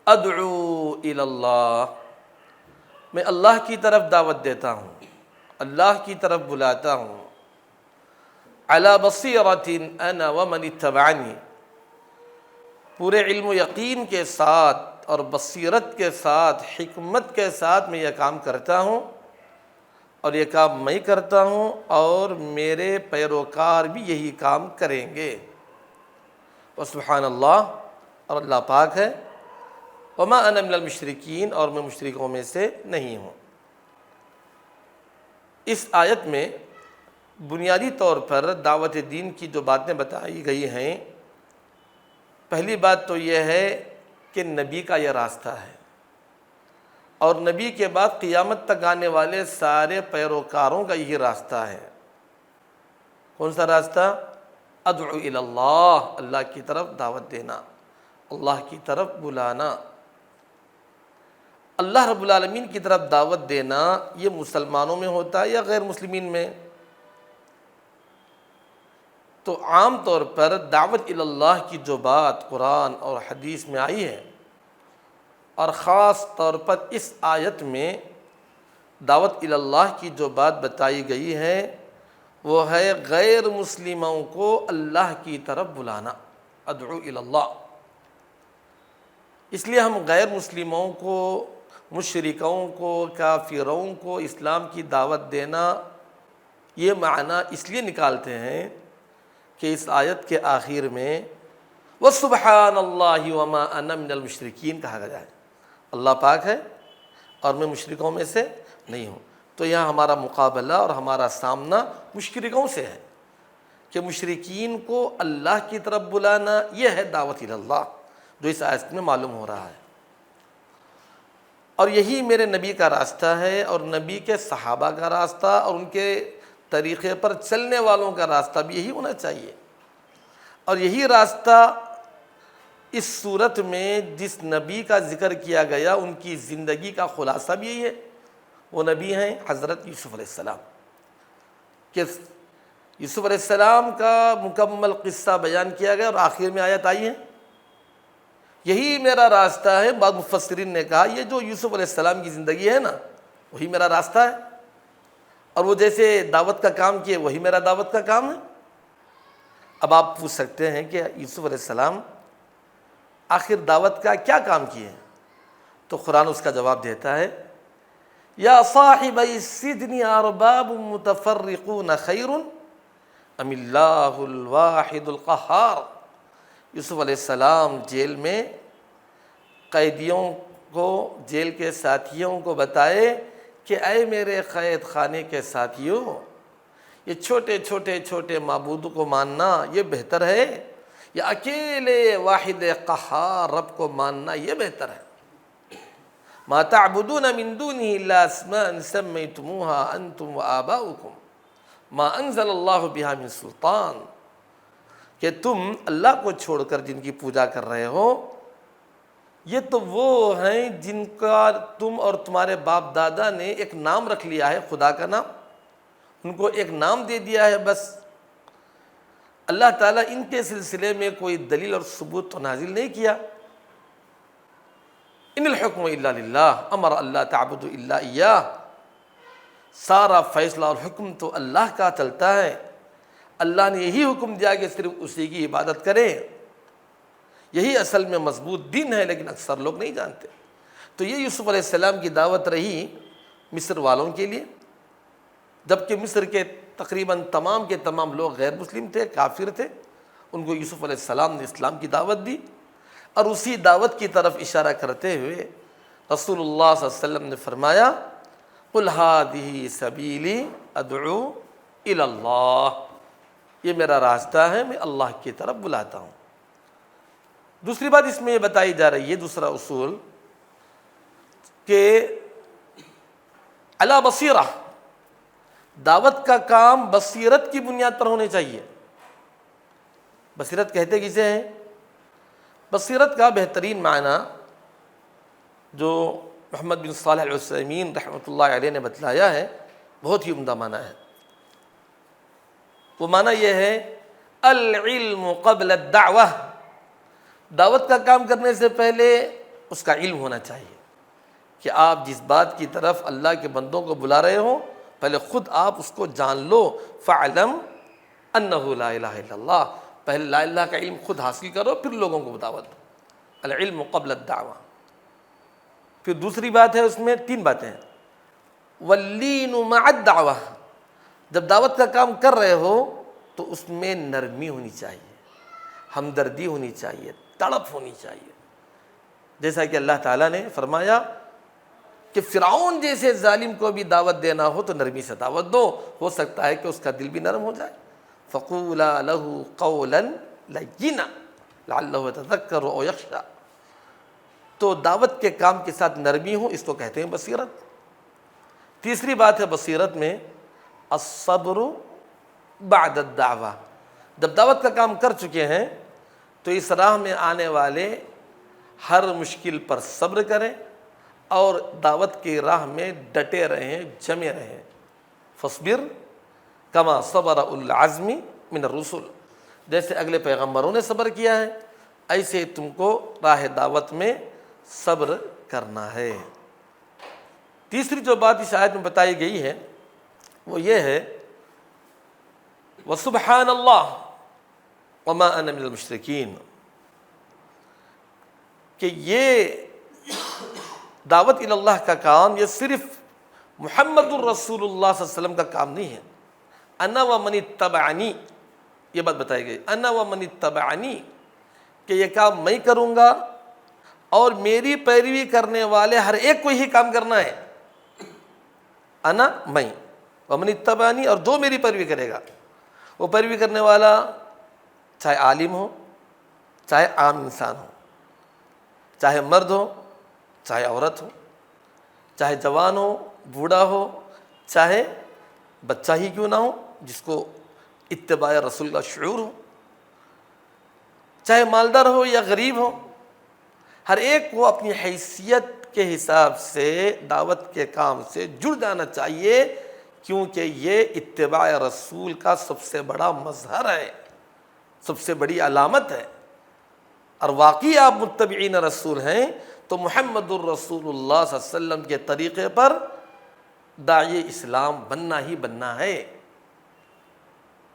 ادعو الی اللہ، میں اللہ کی طرف دعوت دیتا ہوں، اللہ کی طرف بلاتا ہوں، علی بصیرۃ انا ومن اتبعنی، پورے علم و یقین کے ساتھ اور بصیرت کے ساتھ، حکمت کے ساتھ میں یہ کام کرتا ہوں، اور یہ کام میں کرتا ہوں اور میرے پیروکار بھی یہی کام کریں گے۔ وسبحان اللہ، اور اللہ پاک ہے، وما انا من المشرکین، اور میں مشرکوں میں سے نہیں ہوں۔ اس آیت میں بنیادی طور پر دعوت دین کی جو باتیں بتائی گئی ہیں، پہلی بات تو یہ ہے کہ نبی کا یہ راستہ ہے، اور نبی کے بعد قیامت تک آنے والے سارے پیروکاروں کا یہی راستہ ہے۔ کون سا راستہ؟ ادعو الی اللہ، اللہ کی طرف دعوت دینا، اللہ کی طرف بلانا۔ اللہ رب العالمین کی طرف دعوت دینا یہ مسلمانوں میں ہوتا ہے یا غیر مسلمین میں؟ تو عام طور پر دعوت الی اللہ کی جو بات قرآن اور حدیث میں آئی ہے، اور خاص طور پر اس آیت میں دعوت الی اللہ کی جو بات بتائی گئی ہے، وہ ہے غیر مسلموں کو اللہ کی طرف بلانا، ادعو الی اللہ۔ اس لیے ہم غیر مسلموں کو، مشرکوں کو، کافروں کو اسلام کی دعوت دینا، یہ معنی اس لیے نکالتے ہیں کہ اس آیت کے آخر میں وَسُبْحَانَ اللَّهِ وَمَا أَنَا مِنَ الْمُشْرِكِينَ کہا گیا ہے، اللہ پاک ہے اور میں مشرکوں میں سے نہیں ہوں۔ تو یہاں ہمارا مقابلہ اور ہمارا سامنا مشرکوں سے ہے کہ مشرکین کو اللہ کی طرف بلانا یہ ہے دعوت الی اللہ، جو اس آیت میں معلوم ہو رہا ہے، اور یہی میرے نبی کا راستہ ہے، اور نبی کے صحابہ کا راستہ اور ان کے طریقے پر چلنے والوں کا راستہ بھی یہی ہونا چاہیے۔ اور یہی راستہ اس صورت میں جس نبی کا ذکر کیا گیا ان کی زندگی کا خلاصہ بھی یہی ہے۔ وہ نبی ہیں حضرت یوسف علیہ السلام، کہ یوسف علیہ السلام کا مکمل قصہ بیان کیا گیا اور آخر میں آیت آئی ہے یہی میرا راستہ ہے۔ بعض مفسرین نے کہا یہ جو یوسف علیہ السلام کی زندگی ہے نا، وہی میرا راستہ ہے، اور وہ جیسے دعوت کا کام کیے وہی میرا دعوت کا کام ہے۔ اب آپ پوچھ سکتے ہیں کہ یوسف علیہ السلام آخر دعوت کا کیا کام کیے؟ تو قرآن اس کا جواب دیتا ہے، یا صاحبی السجن ارباب متفرقون خیر ام اللہ الواحد القہار۔ یوسف علیہ السلام جیل میں قیدیوں کو، جیل کے ساتھیوں کو بتائے کہ اے میرے قید خانے کے ساتھیوں، یہ چھوٹے معبود کو ماننا یہ بہتر ہے یا اکیلے واحد قہار رب کو ماننا یہ بہتر ہے؟ ما تعبدون من دونه الا اسماء سميتموها انتم وآباؤكم ما انزل اللہ بها من سلطان، کہ تم اللہ کو چھوڑ کر جن کی پوجا کر رہے ہو، یہ تو وہ ہیں جن کا تم اور تمہارے باپ دادا نے ایک نام رکھ لیا ہے، خدا کا نام، ان کو ایک نام دے دیا ہے بس۔ اللہ تعالیٰ ان کے سلسلے میں کوئی دلیل اور ثبوت تو نازل نہیں کیا۔ ان الحکم الا للہ امر اللہ تعبد الا ایاہ، سارا فیصلہ اور حکم تو اللہ کا چلتا ہے، اللہ نے یہی حکم دیا کہ صرف اسی کی عبادت کریں، یہی اصل میں مضبوط دین ہے، لیکن اکثر لوگ نہیں جانتے۔ تو یہ یوسف علیہ السلام کی دعوت رہی مصر والوں کے لیے، جبکہ مصر کے تقریباً تمام کے تمام لوگ غیر مسلم تھے، کافر تھے، ان کو یوسف علیہ السلام نے اسلام کی دعوت دی، اور اسی دعوت کی طرف اشارہ کرتے ہوئے رسول اللہ صلی اللہ علیہ وسلم نے فرمایا قل ھذہ سبیلی ادعو الی اللہ، یہ میرا راستہ ہے، میں اللہ کی طرف بلاتا ہوں۔ دوسری بات اس میں یہ بتائی جا رہی ہے، دوسرا اصول، کہ علی بصیرہ، دعوت کا کام بصیرت کی بنیاد پر ہونے چاہیے۔ بصیرت کہتے کسے ہیں؟ بصیرت کا بہترین معنی جو محمد بن صالح العثیمین رحمۃ اللہ علیہ نے بتلایا ہے، بہت ہی عمدہ معنی ہے۔ وہ معنی یہ ہے العلم قبل الدعوہ، دعوت کا کام کرنے سے پہلے اس کا علم ہونا چاہیے کہ آپ جس بات کی طرف اللہ کے بندوں کو بلا رہے ہوں پہلے خود آپ اس کو جان لو. فَاعْلَمْ أَنَّهُ لَا إِلَهَ إِلَّا اللَّهُ. پہلے لا الہ کا علم خود حاصل کرو پھر لوگوں کو دعوت دو. العلم قبل الدعوہ. پھر دوسری بات ہے، اس میں 3 باتیں ہیں. وَاللِّينُ مَعَ الدَّعْوَةِ. جب دعوت کا کام کر رہے ہو تو اس میں نرمی ہونی چاہیے، ہمدردی ہونی چاہیے، تڑپ ہونی چاہیے. جیسا کہ اللہ تعالیٰ نے فرمایا کہ فرعون جیسے ظالم کو بھی دعوت دینا ہو تو نرمی سے دعوت دو، ہو سکتا ہے کہ اس کا دل بھی نرم ہو جائے. فَقُولَا لَهُ قَوْلًا لَيِّنًا لَعَلَّهُ يَتَذَكَّرُ أَوْ يَخْشَىٰ. تو دعوت کے کام کے ساتھ نرمی ہو، اس کو کہتے ہیں بصیرت. تیسری بات ہے بصیرت میں الصبر بعد الدعوہ. جب دعوت کا کام کر چکے ہیں تو اس راہ میں آنے والے ہر مشکل پر صبر کریں اور دعوت کی راہ میں ڈٹے رہیں، جمے رہیں. فاصبر کما صبر اولو العزم من الرسل. جیسے اگلے پیغمبروں نے صبر کیا ہے ایسے تم کو راہ دعوت میں صبر کرنا ہے. تیسری جو بات اس آیت میں بتائی گئی ہے وہ یہ ہے وَسُبْحَانَ اللَّهِ وَمَا أَنَا مِنَ الْمُشْرِكِينَ، کہ یہ دعوت اللہ کا کام یہ صرف محمد الرسول اللہ صلی اللہ علیہ وسلم کا کام نہیں ہے. انا ومن اتبعنی، یہ بات بتائی گئی. انا ومن اتبعنی، کہ یہ کام میں کروں گا اور میری پیروی کرنے والے ہر ایک کو ہی کام کرنا ہے. انا میں، ومن اتبعنی، اور جو میری پیروی کرے گا. وہ پیروی کرنے والا چاہے عالم ہو، چاہے عام انسان ہو، چاہے مرد ہو، چاہے عورت ہو، چاہے جوان ہو، بوڑھا ہو، چاہے بچہ ہی کیوں نہ ہو جس کو اتباع رسول کا شعور ہو، چاہے مالدار ہو یا غریب ہو، ہر ایک کو اپنی حیثیت کے حساب سے دعوت کے کام سے جڑ جانا چاہیے، کیونکہ یہ اتباع رسول کا سب سے بڑا مظہر ہے، سب سے بڑی علامت ہے. اور واقعی آپ متبعین رسول ہیں تو محمد الرسول اللہ صلی اللہ علیہ وسلم کے طریقے پر داعی اسلام بننا ہی بننا ہے،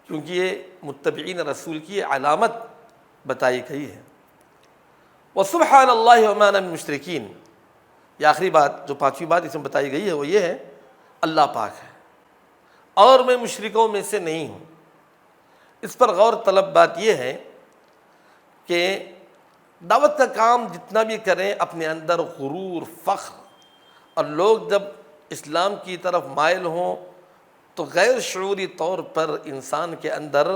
کیونکہ یہ متبعین رسول کی علامت بتائی گئی ہے. وَسُبْحَانَ اللَّهِ وَمَا أَنَا مِنَ الْمُشْرِكِينَ. یہ آخری بات جو 5ویں بات اس میں بتائی گئی ہے وہ یہ ہے اللہ پاک ہے اور میں مشرکوں میں سے نہیں ہوں. اس پر غور طلب بات یہ ہے کہ دعوت کا کام جتنا بھی کریں اپنے اندر غرور، فخر، اور لوگ جب اسلام کی طرف مائل ہوں تو غیر شعوری طور پر انسان کے اندر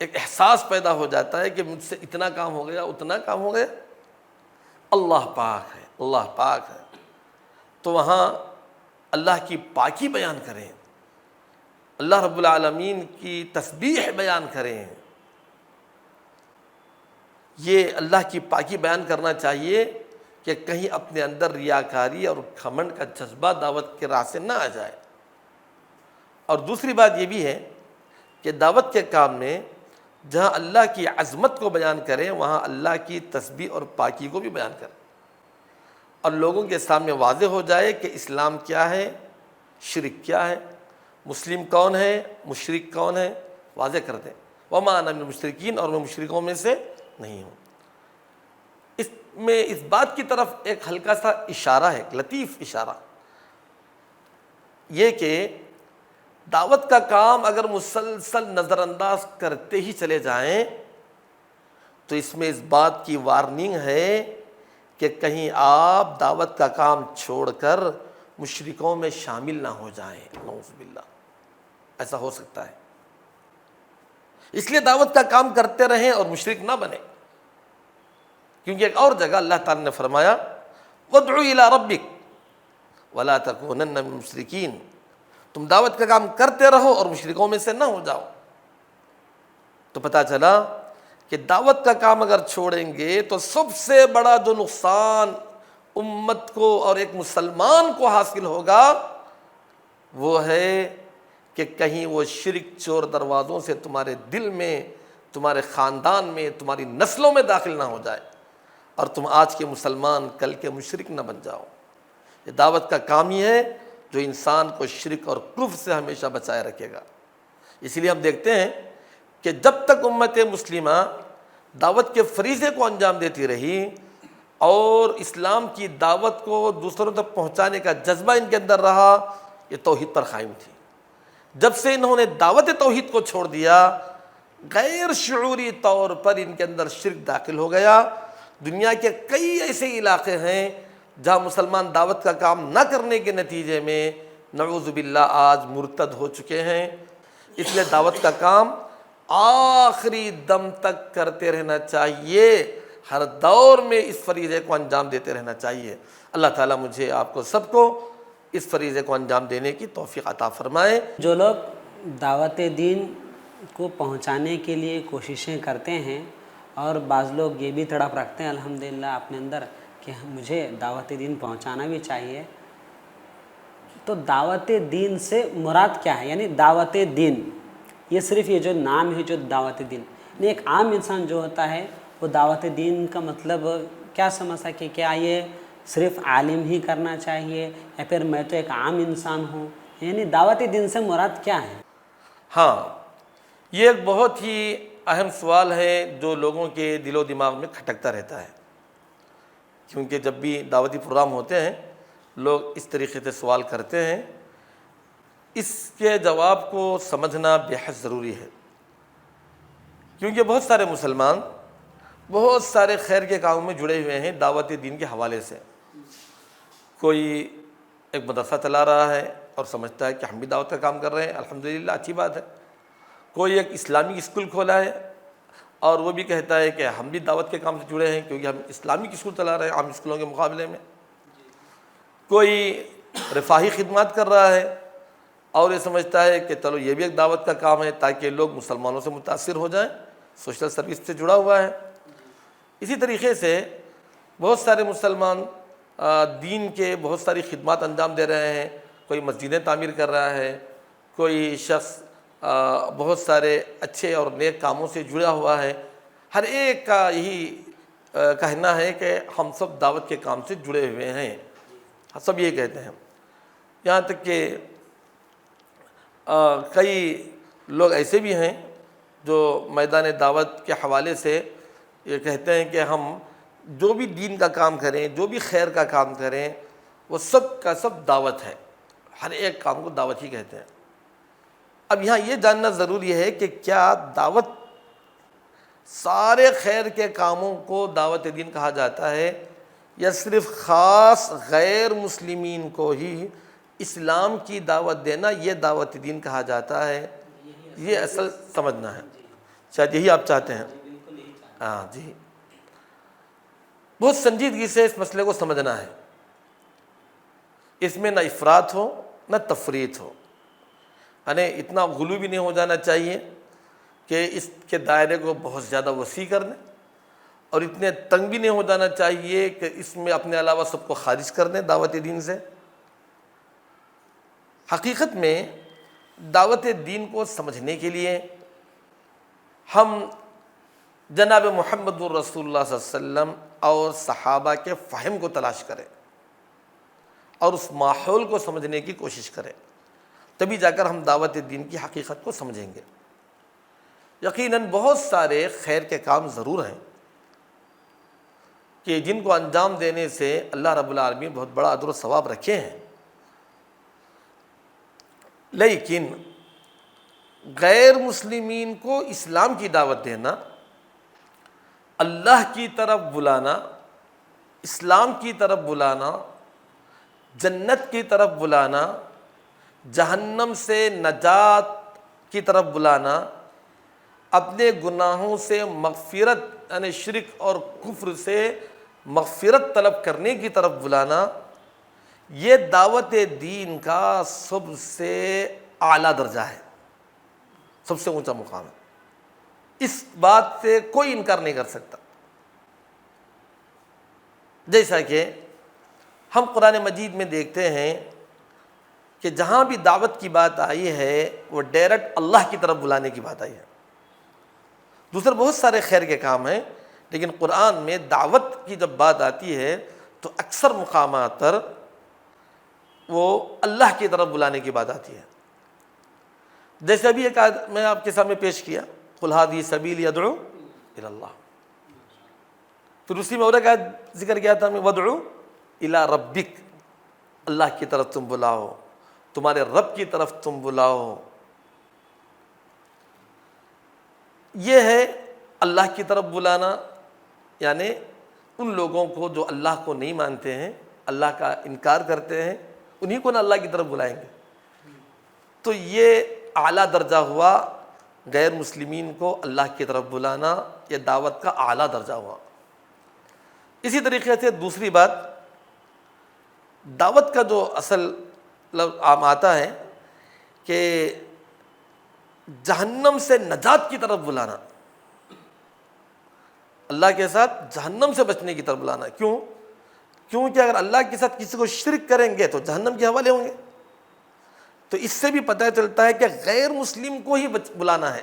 ایک احساس پیدا ہو جاتا ہے کہ مجھ سے اتنا کام ہو گیا، اتنا کام ہو گیا. اللہ پاک ہے، اللہ پاک ہے. تو وہاں اللہ کی پاکی بیان کریں، اللہ رب العالمین کی تسبیح بیان کریں. یہ اللہ کی پاکی بیان کرنا چاہیے کہ کہیں اپنے اندر ریاکاری اور گھمنڈ کا جذبہ دعوت کے راہ سے نہ آ جائے. اور دوسری بات یہ بھی ہے کہ دعوت کے کام میں جہاں اللہ کی عظمت کو بیان کریں وہاں اللہ کی تسبیح اور پاکی کو بھی بیان کریں اور لوگوں کے سامنے واضح ہو جائے کہ اسلام کیا ہے، شرک کیا ہے، مسلم کون ہے، مشرک کون ہے، واضح کر دیں. وما انا من المشرکین، اور میں مشرکوں میں سے نہیں ہوں. اس میں اس بات کی طرف ایک ہلکا سا اشارہ ہے، ایک لطیف اشارہ، یہ کہ دعوت کا کام اگر مسلسل نظر انداز کرتے ہی چلے جائیں تو اس میں اس بات کی وارننگ ہے کہ کہیں آپ دعوت کا کام چھوڑ کر مشرکوں میں شامل نہ ہو جائیں. نعوذ باللہ، ایسا ہو سکتا ہے. اس لیے دعوت کا کام کرتے رہیں اور مشرک نہ بنیں، کیونکہ ایک اور جگہ اللہ تعالی نے فرمایا وَادْعُ إِلَىٰ رَبِّكَ وَلَا تَكُونَنَّ مِنَ الْمُشْرِكِينَ. تم دعوت کا کام کرتے رہو اور مشرکوں میں سے نہ ہو جاؤ. تو پتہ چلا کہ دعوت کا کام اگر چھوڑیں گے تو سب سے بڑا جو نقصان امت کو اور ایک مسلمان کو حاصل ہوگا وہ ہے کہ کہیں وہ شرک چور دروازوں سے تمہارے دل میں، تمہارے خاندان میں، تمہاری نسلوں میں داخل نہ ہو جائے اور تم آج کے مسلمان کل کے مشرک نہ بن جاؤ۔ یہ دعوت کا کام ہی ہے جو انسان کو شرک اور کفر سے ہمیشہ بچائے رکھے گا۔ اس لیے ہم دیکھتے ہیں کہ جب تک امت مسلمہ دعوت کے فریضے کو انجام دیتی رہی اور اسلام کی دعوت کو دوسروں تک پہنچانے کا جذبہ ان کے اندر رہا، یہ توحید پر قائم تھی۔ جب سے انہوں نے دعوت توحید کو چھوڑ دیا، غیر شعوری طور پر ان کے اندر شرک داخل ہو گیا۔ دنیا کے کئی ایسے علاقے ہیں جہاں مسلمان دعوت کا کام نہ کرنے کے نتیجے میں نعوذ باللہ آج مرتد ہو چکے ہیں۔ اس لیے دعوت کا کام آخری دم تک کرتے رہنا چاہیے، ہر دور میں اس فریضے کو انجام دیتے رہنا چاہیے۔ اللہ تعالیٰ مجھے آپ کو سب کو اس فریضے کو انجام دینے کی توفیق عطا فرمائے۔ جو لوگ دعوت دین کو پہنچانے کے لیے کوششیں کرتے ہیں اور بعض لوگ یہ بھی تڑپ رکھتے ہیں الحمدللہ اپنے اندر کہ مجھے دعوت دین پہنچانا بھی چاہیے، تو دعوت دین سے مراد کیا ہے؟ یعنی دعوت دین یہ صرف یہ جو نام ہے جو دعوت دین، یعنی ایک عام انسان جو ہوتا ہے وہ دعوت دین کا مطلب کیا سمجھتا ہے کہ کیا یہ صرف عالم ہی کرنا چاہیے یا پھر میں تو ایک عام انسان ہوں؟ یعنی دعوت دین سے مراد کیا ہے؟ ہاں، یہ ایک بہت ہی اہم سوال ہے جو لوگوں کے دل و دماغ میں کھٹکتا رہتا ہے، کیونکہ جب بھی دعوتی پروگرام ہوتے ہیں لوگ اس طریقے سے سوال کرتے ہیں۔ اس کے جواب کو سمجھنا بے حد ضروری ہے، کیونکہ بہت سارے مسلمان بہت سارے خیر کے کاموں میں جڑے ہوئے ہیں دعوت دین کے حوالے سے۔ کوئی ایک مدرسہ چلا رہا ہے اور سمجھتا ہے کہ ہم بھی دعوت کا کام کر رہے ہیں، الحمدللہ اچھی بات ہے۔ کوئی ایک اسلامک اسکول کھولا ہے اور وہ بھی کہتا ہے کہ ہم بھی دعوت کے کام سے جڑے ہیں کیونکہ ہم اسلامک اسکول چلا رہے ہیں عام اسکولوں کے مقابلے میں۔ کوئی رفاہی خدمات کر رہا ہے اور یہ سمجھتا ہے کہ چلو یہ بھی ایک دعوت کا کام ہے تاکہ لوگ مسلمانوں سے متاثر ہو جائیں، سوشل سروس سے جڑا ہوا ہے۔ اسی طریقے سے بہت سارے مسلمان دین کے بہت ساری خدمات انجام دے رہے ہیں۔ کوئی مسجدیں تعمیر کر رہا ہے، کوئی شخص بہت سارے اچھے اور نیک کاموں سے جڑا ہوا ہے۔ ہر ایک کا یہی کہنا ہے کہ ہم سب دعوت کے کام سے جڑے ہوئے ہیں، سب یہ کہتے ہیں۔ یہاں تک کہ کئی لوگ ایسے بھی ہیں جو میدان دعوت کے حوالے سے یہ کہتے ہیں کہ ہم جو بھی دین کا کام کریں، جو بھی خیر کا کام کریں، وہ سب کا سب دعوت ہے، ہر ایک کام کو دعوت ہی کہتے ہیں۔ اب یہاں یہ جاننا ضروری ہے کہ کیا دعوت سارے خیر کے کاموں کو دعوت دین کہا جاتا ہے یا صرف خاص غیر مسلمین کو ہی اسلام کی دعوت دینا یہ دعوت دین کہا جاتا ہے؟ یہ اصل سمجھنا ہے، شاید یہی آپ چاہتے ہیں۔ ہاں جی، بہت سنجیدگی سے اس مسئلے کو سمجھنا ہے، اس میں نہ افراط ہو نہ تفریط ہو، یعنی اتنا غلو بھی نہیں ہو جانا چاہیے کہ اس کے دائرے کو بہت زیادہ وسیع کر دیں، اور اتنے تنگ بھی نہیں ہو جانا چاہیے کہ اس میں اپنے علاوہ سب کو خارج کر دیں دعوت دین سے۔ حقیقت میں دعوت دین کو سمجھنے کے لیے ہم جناب محمد الرسول اللہ صلی اللہ علیہ وسلم اور صحابہ کے فہم کو تلاش کریں اور اس ماحول کو سمجھنے کی کوشش کریں، تبھی جا کر ہم دعوت دین کی حقیقت کو سمجھیں گے۔ یقیناً بہت سارے خیر کے کام ضرور ہیں کہ جن کو انجام دینے سے اللہ رب العالمین بہت بڑا اجر و ثواب رکھے ہیں، لیکن غیر مسلمین کو اسلام کی دعوت دینا، اللہ کی طرف بلانا، اسلام کی طرف بلانا، جنت کی طرف بلانا، جہنم سے نجات کی طرف بلانا، اپنے گناہوں سے مغفرت یعنی شرک اور کفر سے مغفرت طلب کرنے کی طرف بلانا، یہ دعوت دین کا سب سے اعلیٰ درجہ ہے، سب سے اونچا مقام ہے۔ اس بات سے کوئی انکار نہیں کر سکتا۔ جیسا کہ ہم قرآن مجید میں دیکھتے ہیں کہ جہاں بھی دعوت کی بات آئی ہے وہ ڈائریکٹ اللہ کی طرف بلانے کی بات آئی ہے۔ دوسرے بہت سارے خیر کے کام ہیں، لیکن قرآن میں دعوت کی جب بات آتی ہے تو اکثر مقامات پر وہ اللہ کی طرف بلانے کی بات آتی ہے. جیسے ابھی ایک آیت میں آپ کے سامنے پیش کیا، قل ھذہ سبیلی ادعو الی اللہ. پھر اسی میں اور ایک آیت ذکر کیا تھا ہمیں، ودعو الی ربک، اللہ کی طرف تم بلاؤ، تمہارے رب کی طرف تم بلاؤ. یہ ہے اللہ کی طرف بلانا، یعنی ان لوگوں کو جو اللہ کو نہیں مانتے ہیں، اللہ کا انکار کرتے ہیں، انہی کو نہ اللہ کی طرف بلائیں گے. تو یہ اعلیٰ درجہ ہوا. غیر مسلمین کو اللہ کی طرف بلانا یہ دعوت کا اعلیٰ درجہ ہوا. اسی طریقے سے دوسری بات، دعوت کا جو اصل عام آتا ہے کہ جہنم سے نجات کی طرف بلانا، اللہ کے ساتھ جہنم سے بچنے کی طرف بلانا. کیونکہ اگر اللہ کے ساتھ کسی کو شرک کریں گے تو جہنم کے حوالے ہوں گے. تو اس سے بھی پتہ چلتا ہے کہ غیر مسلم کو ہی بلانا ہے،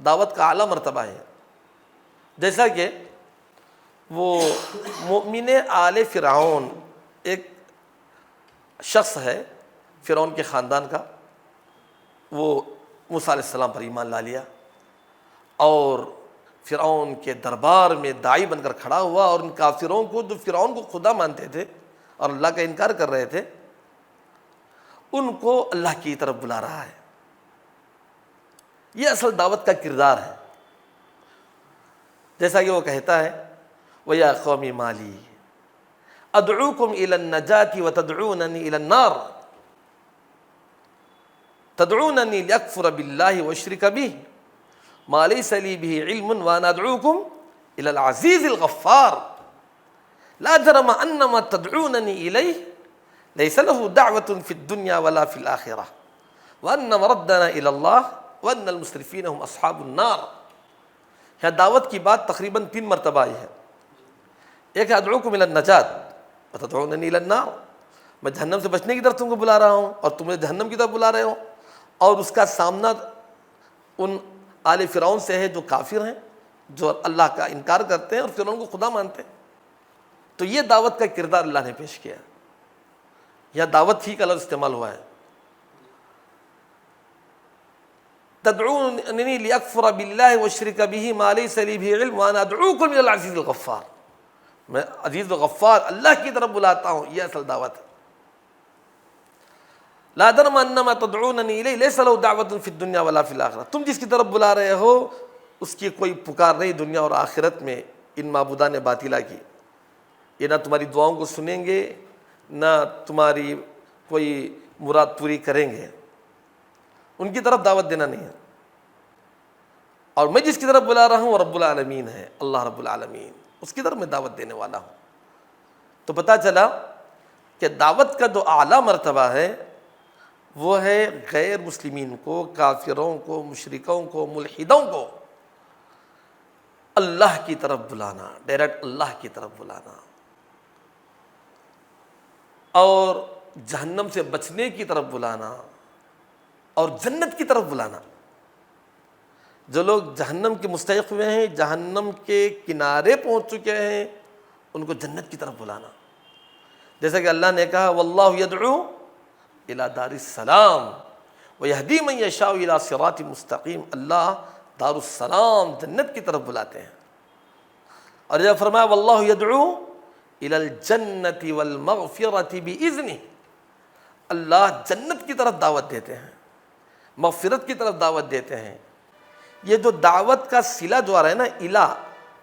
دعوت کا اعلیٰ مرتبہ ہے. جیسا کہ وہ مؤمن آل فرعون، ایک شخص ہے فرعون کے خاندان کا، وہ موسیٰ علیہ السلام پر ایمان لا لیا اور فرعون کے دربار میں داعی بن کر کھڑا ہوا، اور ان کافروں کو جو فرعون کو خدا مانتے تھے اور اللہ کا انکار کر رہے تھے، ان کو اللہ کی طرف بلا رہا ہے. یہ اصل دعوت کا کردار ہے. جیسا کہ وہ کہتا ہے، وَيَا قَوْمِ مَا لِي أَدْعُوكُمْ إِلَى النَّجَاةِ وَتَدْعُونَنِي إِلَى النَّارِ تَدْعُونَنِي لِأَكْفُرَ بِاللَّهِ وَأُشْرِكَ بِهِ مَا لَيْسَ لِي بِهِ عِلْمٌ وَأَنَا أَدْعُوكُمْ إِلَى الْعَزِيزِ الْغَفَّارِ لَا جَرَمَ أَنَّ مَا تَدْعُونَنِي إِلَيْهِ لَيْسَ لَهُ دَعْوَةٌ فِي الدُّنْيَا وَلَا فِي الْآخِرَةِ وَأَنَّ مَرَدَّنَا إِلَى اللَّهِ وَأَنَّ الْمُسْرِفِينَ هُمْ أَصْحَابُ النَّارِ. یہاں دعوت کی بات تقریباً 3 مرتبہ آئی ہے. ایک ہے ادعوکم الی النجات وتدعوننی الی النار، میں جہنم سے بچنے کی طرف تم کو بلا رہا ہوں اور تم مجھے جہنم کی طرف بلا رہے ہو. اور اس کا سامنا ان آل فرعون سے ہے جو کافر ہیں، جو اللہ کا انکار کرتے ہیں اور فرعون کو خدا مانتے ہیں. تو یہ دعوت کا کردار اللہ نے پیش کیا. یہاں دعوت ہی کا لفظ استعمال ہوا ہے. تدعوننی لیکفر باللہ واشرک بہ ما لیس لی بہ علم وانا ادعوکم الی العزیز الغفار، میں عزیز و غفار اللہ کی طرف بلاتا ہوں. یہ اصل دعوت ہے. لا جرم ان ما تدعوننی الیہ لیس لہ دعوۃ فی الدنیا ولا فی الآخرہ، تم جس کی طرف بلا رہے ہو اس کی کوئی پکار نہیں دنیا اور آخرت میں. ان معبودان باطلہ کی یہ نہ تمہاری دعاؤں کو سنیں گے، نہ تمہاری کوئی مراد پوری کریں گے. ان کی طرف دعوت دینا نہیں ہے. اور میں جس کی طرف بلا رہا ہوں وہ رب العالمین ہے، اللہ رب العالمین، اس کی طرف میں دعوت دینے والا ہوں. تو پتہ چلا کہ دعوت کا جو اعلیٰ مرتبہ ہے وہ ہے غیر مسلمین کو، کافروں کو، مشرکوں کو، ملحدوں کو اللہ کی طرف بلانا، ڈائریکٹ اللہ کی طرف بلانا، اور جہنم سے بچنے کی طرف بلانا اور جنت کی طرف بلانا. جو لوگ جہنم کے مستحق ہوئے ہیں، جہنم کے کنارے پہنچ چکے ہیں، ان کو جنت کی طرف بلانا. جیسا کہ اللہ نے کہا واللہ یدعو الی دار السلام ویہدی من یشاء الی صراط مستقیم، اللہ دار السلام جنت کی طرف بلاتے ہیں. اور جب فرمایا واللہ یدعو الی الجنۃ والمغفرۃ باذنہ، اللہ جنت کی طرف دعوت دیتے ہیں، مغفرت کی طرف دعوت دیتے ہیں. یہ جو دعوت کا صلہ جو آ رہا ہے نا الہ،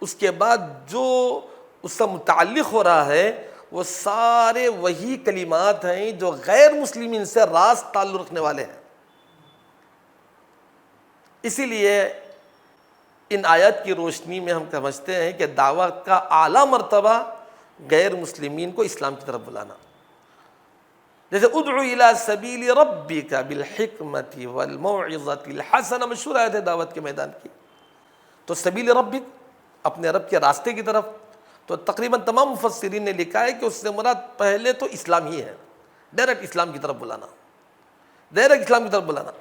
اس کے بعد جو اس سے متعلق ہو رہا ہے وہ سارے وہی کلمات ہیں جو غیر مسلمین سے راست تعلق رکھنے والے ہیں. اسی لیے ان آیات کی روشنی میں ہم سمجھتے ہیں کہ دعوت کا اعلیٰ مرتبہ غیر مسلمین کو اسلام کی طرف بلانا. جیسے ادعو الی سبیل ربک بالحکمت والموعظۃ الحسنہ، مشہور آیت ہے دعوت کے میدان کی. تو سبیل ربک، اپنے رب کے راستے کی طرف، تو تقریباً تمام مفسرین نے لکھا ہے کہ اس سے مراد پہلے تو اسلام ہی ہے، ڈائریکٹ اسلام کی طرف بلانا، ڈائریکٹ اسلام کی طرف بلانا.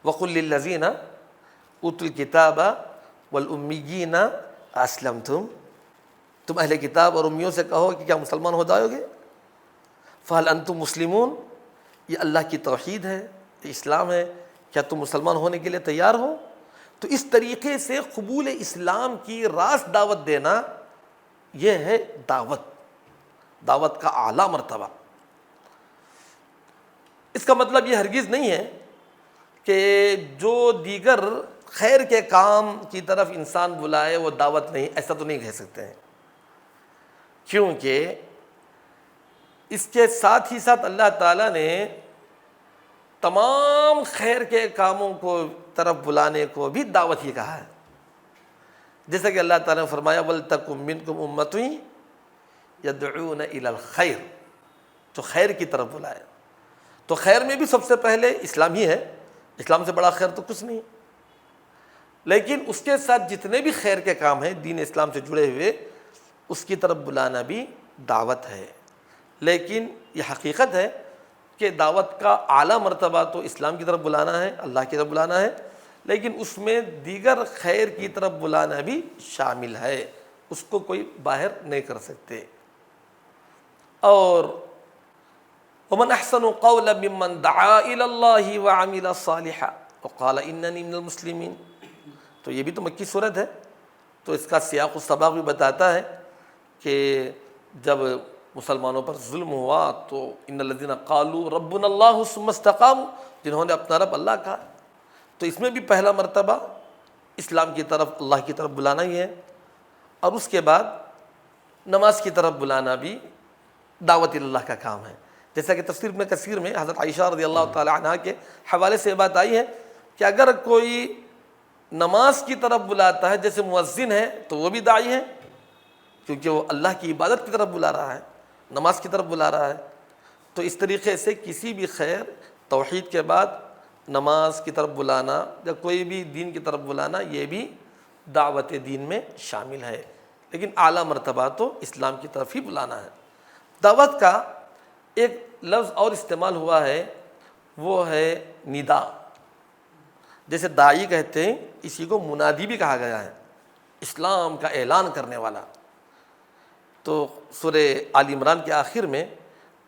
وقل للذین اوتوا الکتاب والامیین اسلمتم، تم اہل کتاب اور امیوں سے کہو کہ کیا مسلمان ہو جاؤ گے؟ فہل انتم مسلمون، یہ اللہ کی توحید ہے، یہ اسلام ہے، کیا تم مسلمان ہونے کے لیے تیار ہو؟ تو اس طریقے سے قبول اسلام کی راست دعوت دینا، یہ ہے دعوت کا اعلیٰ مرتبہ۔ اس کا مطلب یہ ہرگز نہیں ہے کہ جو دیگر خیر کے کام کی طرف انسان بلائے وہ دعوت نہیں، ایسا تو نہیں کہہ سکتے ہیں، کیونکہ اس کے ساتھ ہی ساتھ اللہ تعالیٰ نے تمام خیر کے کاموں کو طرف بلانے کو بھی دعوت ہی کہا ہے۔ جیسا کہ اللہ تعالیٰ نے فرمایا وَلْتَكُن مِّنْكُمْ أُمَّةٌ يَدْعُونَ إِلَى الْخَيْرِ، تو خیر کی طرف بلائے۔ تو خیر میں بھی سب سے پہلے اسلام ہی ہے، اسلام سے بڑا خیر تو کچھ نہیں، لیکن اس کے ساتھ جتنے بھی خیر کے کام ہیں دین اسلام سے جڑے ہوئے، اس کی طرف بلانا بھی دعوت ہے۔ لیکن یہ حقیقت ہے کہ دعوت کا اعلیٰ مرتبہ تو اسلام کی طرف بلانا ہے، اللہ کی طرف بلانا ہے، لیکن اس میں دیگر خیر کی طرف بلانا بھی شامل ہے، اس کو کوئی باہر نہیں کر سکتے۔ اور وَمَنْ أَحْسَنُ قَوْلًا مِّمَّنْ دَعَا إِلَى اللَّهِ وَعَمِلَ صَالِحًا وَقَالَ إِنَّنِي مِنَ الْمُسْلِمِينَ۔ تو یہ بھی تو مکی صورت ہے، تو اس کا سیاق و سباق بھی بتاتا ہے کہ جب مسلمانوں پر ظلم ہوا تو ان الذین قالوا ربنا اللہ ثم استقاموا، جنہوں نے اپنا رب اللہ کہا، تو اس میں بھی پہلا مرتبہ اسلام کی طرف، اللہ کی طرف بلانا ہی ہے، اور اس کے بعد نماز کی طرف بلانا بھی دعوت اللہ کا کام ہے۔ جیسا کہ تفسیر ابن کثیر میں حضرت عائشہ رضی اللہ تعالی عنہ کے حوالے سے یہ بات آئی ہے کہ اگر کوئی نماز کی طرف بلاتا ہے جیسے مؤذن ہے تو وہ بھی داعی ہے، کیونکہ وہ اللہ کی عبادت کی طرف بلا رہا ہے، نماز کی طرف بلا رہا ہے۔ تو اس طریقے سے کسی بھی خیر، توحید کے بعد نماز کی طرف بلانا یا کوئی بھی دین کی طرف بلانا، یہ بھی دعوت دین میں شامل ہے، لیکن اعلیٰ مرتبہ تو اسلام کی طرف ہی بلانا ہے۔ دعوت کا ایک لفظ اور استعمال ہوا ہے، وہ ہے ندا۔ جیسے داعی کہتے ہیں، اسی کو منادی بھی کہا گیا ہے، اسلام کا اعلان کرنے والا۔ تو سورہ آل عمران کے آخر میں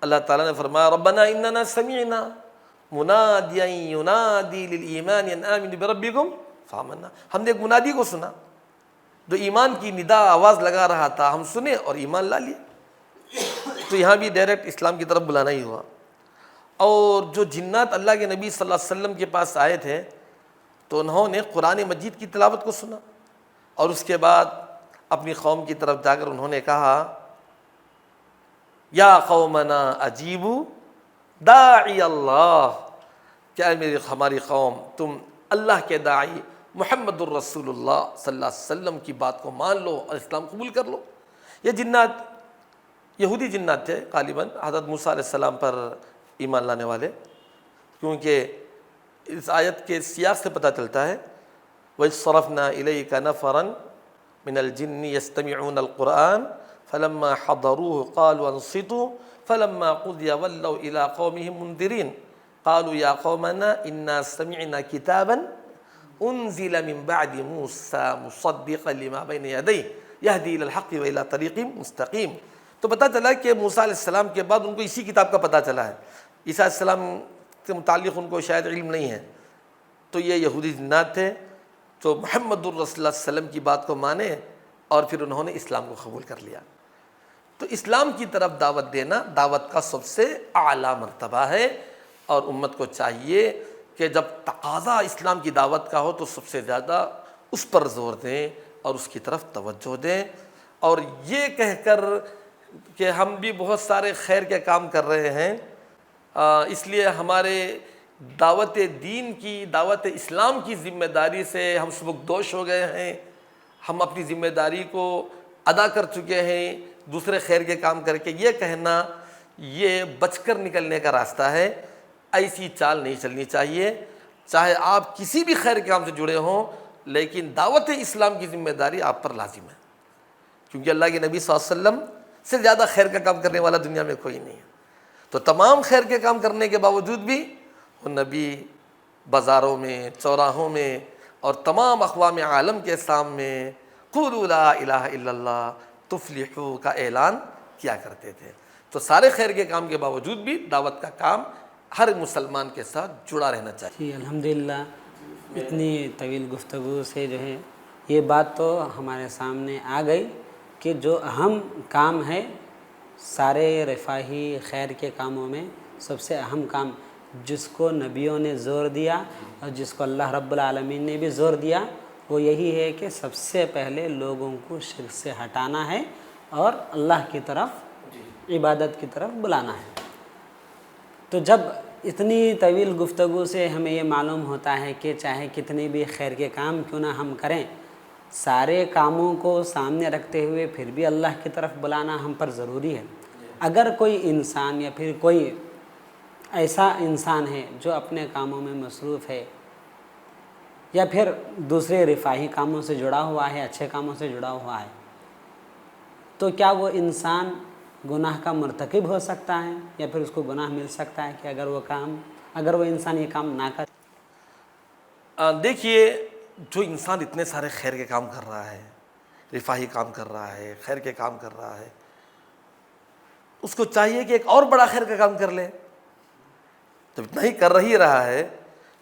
اللہ تعالیٰ نے فرمایا ربنا اننا سمعنا منادیا ینادی للایمان ان آمنوا بربکم فآمنا، ہم نے ایک منادی کو سنا جو ایمان کی ندا آواز لگا رہا تھا، ہم سنے اور ایمان لا لیے۔ تو یہاں بھی ڈائریکٹ اسلام کی طرف بلانا ہی ہوا۔ اور جو جنات اللہ کے نبی صلی اللہ علیہ وسلم کے پاس آئے تھے تو انہوں نے قرآن مجید کی تلاوت کو سنا، اور اس کے بعد اپنی قوم کی طرف جا کر انہوں نے کہا یا قومنا اجیبوا داعی اللہ، کیا ہماری قوم تم اللہ کے داعی محمد الرسول اللہ صلی اللہ علیہ وسلم کی بات کو مان لو اور اسلام قبول کر لو۔ یہ جنات یہودی جنات تھے غالباً، حضرت موسیٰ علیہ السلام پر ایمان لانے والے، کیونکہ اس آیت کے سیاق سے پتہ چلتا ہے وَإِذْ صَرَفْنَا إِلَيْكَ نَفَرًا مِنَ الْجِنِّ يَسْتَمِعُونَ الْقُرْآنَ فَلَمَّا حَضَرُوهُ قَالُوا أَنصِتُوا فَلَمَّا قُضِيَ وَلَّوْا إِلَىٰ قَوْمِهِمْ مُنذِرِينَ قَالُوا يَا قَوْمَنَا إِنَّا سَمِعْنَا كِتَابًا أُنزِلَ مِن بَعْدِ مُوسَىٰ مُصَدِّقًا لِمَا بَيْنَ يَدَيْهِ يَهْدِي إِلَى الْحَقِّ وَإِلَىٰ طَرِيقٍ مُسْتَقِيمٍ۔ تو پتہ چلا کہ موسیٰ علیہ السلام کے بعد ان کو اسی کتاب کا پتہ چلا ہے، عیسیٰ علیہ السلام کے متعلق ان کو شاید علم نہیں ہے۔ تو یہ یہودی جنات تھے جو محمد الرسول صلی اللہ علیہ وسلم کی بات کو مانے اور پھر انہوں نے اسلام کو قبول کر لیا۔ تو اسلام کی طرف دعوت دینا دعوت کا سب سے اعلیٰ مرتبہ ہے، اور امت کو چاہیے کہ جب تقاضا اسلام کی دعوت کا ہو تو سب سے زیادہ اس پر زور دیں اور اس کی طرف توجہ دیں، اور یہ کہہ کر کہ ہم بھی بہت سارے خیر کے کام کر رہے ہیں، اس لیے ہمارے دعوت دین کی، دعوت اسلام کی ذمہ داری سے ہم سبکدوش ہو گئے ہیں، ہم اپنی ذمہ داری کو ادا کر چکے ہیں دوسرے خیر کے کام کر کے، یہ کہنا یہ بچ کر نکلنے کا راستہ ہے۔ ایسی چال نہیں چلنی چاہیے، چاہے آپ کسی بھی خیر کے کام سے جڑے ہوں، لیکن دعوت اسلام کی ذمہ داری آپ پر لازم ہے، کیونکہ اللہ کے نبی صلی اللہ علیہ وسلم سے زیادہ خیر کا کام کرنے والا دنیا میں کوئی نہیں ہے۔ تو تمام خیر کے کام کرنے کے باوجود بھی وہ نبی بازاروں میں، چوراہوں میں اور تمام اقوام عالم کے سامنے قولوا لا الہ الا اللہ تفلحوا کا اعلان کیا کرتے تھے۔ تو سارے خیر کے کام کے باوجود بھی دعوت کا کام ہر مسلمان کے ساتھ جڑا رہنا چاہیے۔ جی الحمدللہ، اتنی طویل گفتگو سے جو ہے یہ بات تو ہمارے سامنے آ گئی کہ جو اہم کام ہے سارے رفاہی خیر کے کاموں میں سب سے اہم کام جس کو نبیوں نے زور دیا اور جس کو اللہ رب العالمین نے بھی زور دیا وہ یہی ہے کہ سب سے پہلے لوگوں کو شرک سے ہٹانا ہے اور اللہ کی طرف عبادت کی طرف بلانا ہے۔ تو جب اتنی طویل گفتگو سے ہمیں یہ معلوم ہوتا ہے کہ چاہے کتنے بھی خیر کے کام کیوں نہ ہم کریں، سارے کاموں کو سامنے رکھتے ہوئے پھر بھی اللہ کی طرف بلانا ہم پر ضروری ہے۔ اگر کوئی انسان یا پھر کوئی ایسا انسان ہے جو اپنے کاموں میں مصروف ہے یا پھر دوسرے رفاہی کاموں سے جڑا ہوا ہے، اچھے کاموں سے جڑا ہوا ہے، تو کیا وہ انسان گناہ کا مرتکب ہو سکتا ہے یا پھر اس کو گناہ مل سکتا ہے کہ اگر وہ انسان یہ کام نہ کرے؟ دیکھیے، جو انسان اتنے سارے خیر کے کام کر رہا ہے، رفاہی کام کر رہا ہے، خیر کے کام کر رہا ہے، اس کو چاہیے کہ ایک اور بڑا خیر کا کام کر لے۔ جب اتنا ہی کر ہی رہا ہے،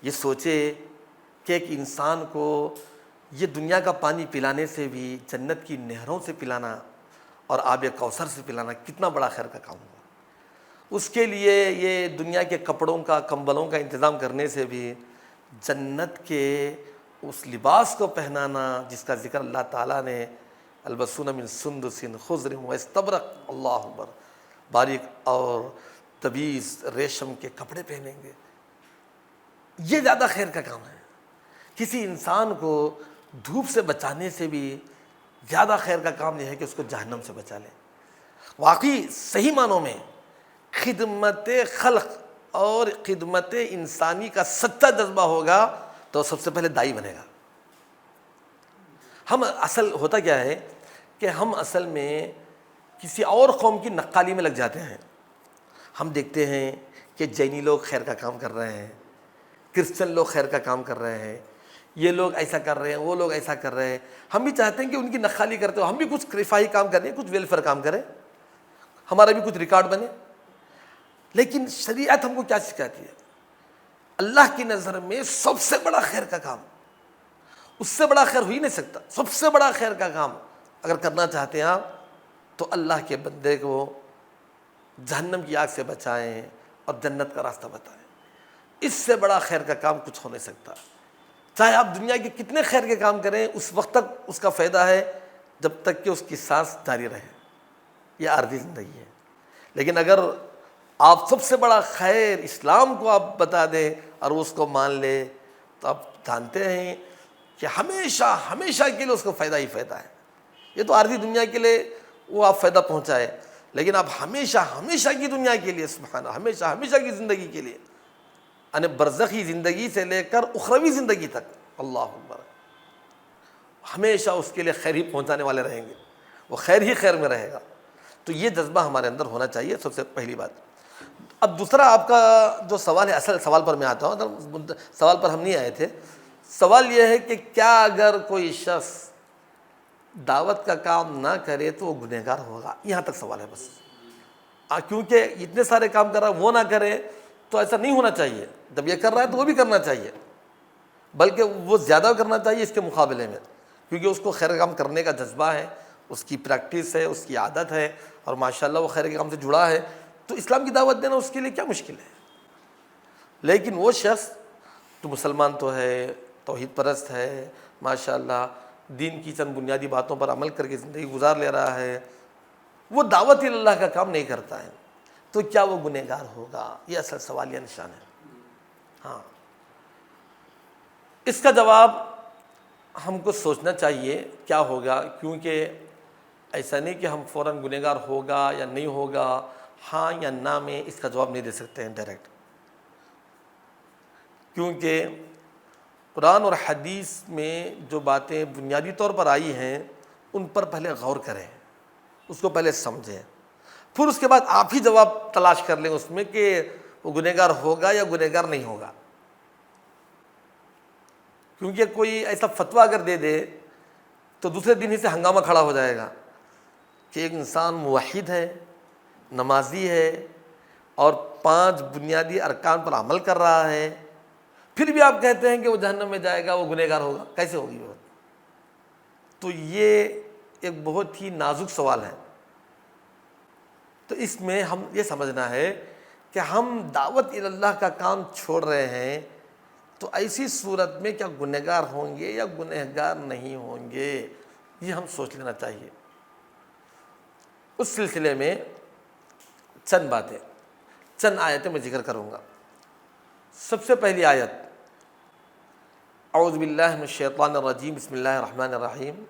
یہ سوچے کہ ایک انسان کو یہ دنیا کا پانی پلانے سے بھی جنت کی نہروں سے پلانا اور آب کوثر سے پلانا کتنا بڑا خیر کا کام ہوگا۔ اس کے لیے یہ دنیا کے کپڑوں کا، کمبلوں کا انتظام کرنے سے بھی جنت کے اس لباس کو پہنانا جس کا ذکر اللہ تعالیٰ نے البسون من سندس خضر واستبرق، اللہ اکبر، باریک اور طویز ریشم کے کپڑے پہنیں گے، یہ زیادہ خیر کا کام ہے۔ کسی انسان کو دھوپ سے بچانے سے بھی زیادہ خیر کا کام یہ ہے کہ اس کو جہنم سے بچا لے۔ واقعی صحیح معنوں میں خدمت خلق اور خدمت انسانی کا سچا جذبہ ہوگا تو سب سے پہلے دائی بنے گا۔ ہوتا کیا ہے کہ ہم اصل میں کسی اور قوم کی نقالی میں لگ جاتے ہیں۔ ہم دیکھتے ہیں کہ جینی لوگ خیر کا کام کر رہے ہیں، کرسچن لوگ خیر کا کام کر رہے ہیں، یہ لوگ ایسا کر رہے ہیں، وہ لوگ ایسا کر رہے ہیں۔ ہم بھی چاہتے ہیں کہ ان کی نخالی کرتے ہو، ہم بھی کچھ رفاہی کام کریں، کچھ ویلفیئر کام کریں، ہمارا بھی کچھ ریکارڈ بنے۔ لیکن شریعت ہم کو کیا سکھاتی ہے؟ اللہ کی نظر میں سب سے بڑا خیر کا کام، اس سے بڑا خیر ہو ہی نہیں سکتا۔ سب سے بڑا خیر کا کام اگر کرنا چاہتے ہیں آپ تو اللہ کے بندے کو جہنم کی آگ سے بچائیں اور جنت کا راستہ بتائیں۔ اس سے بڑا خیر کا کام کچھ ہو نہیں سکتا۔ چاہے آپ دنیا کے کتنے خیر کے کام کریں، اس وقت تک اس کا فائدہ ہے جب تک کہ اس کی سانس جاری رہے، یہ عارضی زندگی ہے۔ لیکن اگر آپ سب سے بڑا خیر اسلام کو آپ بتا دیں اور اس کو مان لے تو آپ جانتے ہیں کہ ہمیشہ ہمیشہ کے لیے اس کو فائدہ ہی فائدہ ہے۔ یہ تو عارضی دنیا کے لیے وہ آپ فائدہ پہنچائے، لیکن آپ ہمیشہ ہمیشہ کی دنیا کے لیے، سبحان اللہ، ہمیشہ ہمیشہ کی زندگی کے لیے، یعنی برزخی زندگی سے لے کر اخروی زندگی تک، اللہ اکبر، ہمیشہ اس کے لیے خیر ہی پہنچانے والے رہیں گے، وہ خیر ہی خیر میں رہے گا۔ تو یہ جذبہ ہمارے اندر ہونا چاہیے، سب سے پہلی بات۔ اب دوسرا آپ کا جو سوال ہے، اصل سوال پر میں آتا ہوں، سوال پر ہم نہیں آئے تھے۔ سوال یہ ہے کہ کیا اگر کوئی شخص دعوت کا کام نہ کرے تو وہ گنہگار ہوگا؟ یہاں تک سوال ہے بس۔ کیونکہ اتنے سارے کام کر رہا ہے، وہ نہ کرے تو ایسا نہیں ہونا چاہیے۔ جب یہ کر رہا ہے تو وہ بھی کرنا چاہیے، بلکہ وہ زیادہ کرنا چاہیے اس کے مقابلے میں، کیونکہ اس کو خیر کام کرنے کا جذبہ ہے، اس کی پریکٹس ہے، اس کی عادت ہے، اور ماشاءاللہ وہ خیر کے کام سے جڑا ہے، تو اسلام کی دعوت دینا اس کے لیے کیا مشکل ہے۔ لیکن وہ شخص تو مسلمان تو ہے، توحید پرست ہے، ماشاءاللہ دین کی چند بنیادی باتوں پر عمل کر کے زندگی گزار لے رہا ہے، وہ دعوت اللہ کا کام نہیں کرتا ہے، تو کیا وہ گنہگار ہوگا؟ یہ اصل سوالیہ نشان ہے۔ ہاں، اس کا جواب ہم کو سوچنا چاہیے کیا ہوگا، کیونکہ ایسا نہیں کہ ہم فوراً گنہگار ہوگا یا نہیں ہوگا، ہاں یا نہ میں اس کا جواب نہیں دے سکتے ہیں ڈائریکٹ، کیونکہ قرآن اور حدیث میں جو باتیں بنیادی طور پر آئی ہیں ان پر پہلے غور کریں، اس کو پہلے سمجھیں، پھر اس کے بعد آپ ہی جواب تلاش کر لیں اس میں کہ وہ گنہگار ہوگا یا گنہگار نہیں ہوگا۔ کیونکہ کوئی ایسا فتویٰ اگر دے دے تو دوسرے دن ہی سے ہنگامہ کھڑا ہو جائے گا کہ ایک انسان موحد ہے، نمازی ہے اور 5 بنیادی ارکان پر عمل کر رہا ہے، پھر بھی آپ کہتے ہیں کہ وہ جہنم میں جائے گا، وہ گنہگار ہوگا، کیسے ہوگی وہ؟ تو یہ ایک بہت ہی نازک سوال ہے۔ تو اس میں ہم یہ سمجھنا ہے کہ ہم دعوت اللہ کا کام چھوڑ رہے ہیں تو ایسی صورت میں کیا گنہگار ہوں گے یا گنہگار نہیں ہوں گے، یہ ہم سوچ لینا چاہیے۔ اس سلسلے میں چند باتیں، چند آیتیں میں ذکر کروں گا۔ سب سے پہلی آیت، اعوذ باللہ من الشیطان الرجیم، بسم اللہ الرحمن الرحیم،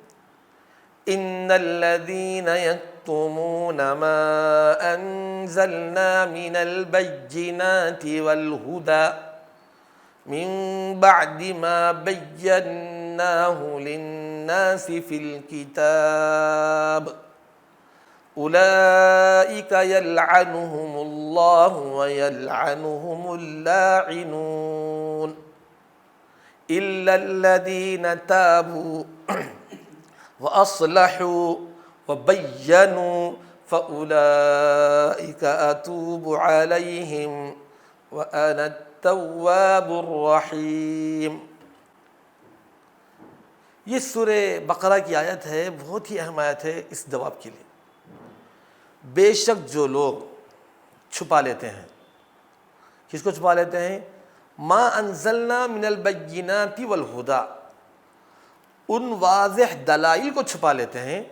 ان الذین یکتمون ما انزلنا من البینات والہدی من بعد ما بیناہ للناس فی الکتاب اولئک یلعنہم اللہ ویلعنہم اللاعنون الا الذین تابوا وَأَصْلَحُوا وَبَيَّنُوا فَأُولَئِكَ أَتُوبُ عَلَيْهِمْ وَأَنَا التَّوَّابُ الرَّحِيمُ۔ یہ سورہ بقرہ کی آیت ہے، بہت ہی اہم آیت ہے اس جواب کے لیے۔ بے شک جو لوگ چھپا لیتے ہیں، کس کو چھپا لیتے ہیں؟ ما انزلنا من البینات والہدی، ان واضح دلائل کو چھپا لیتے ہیں،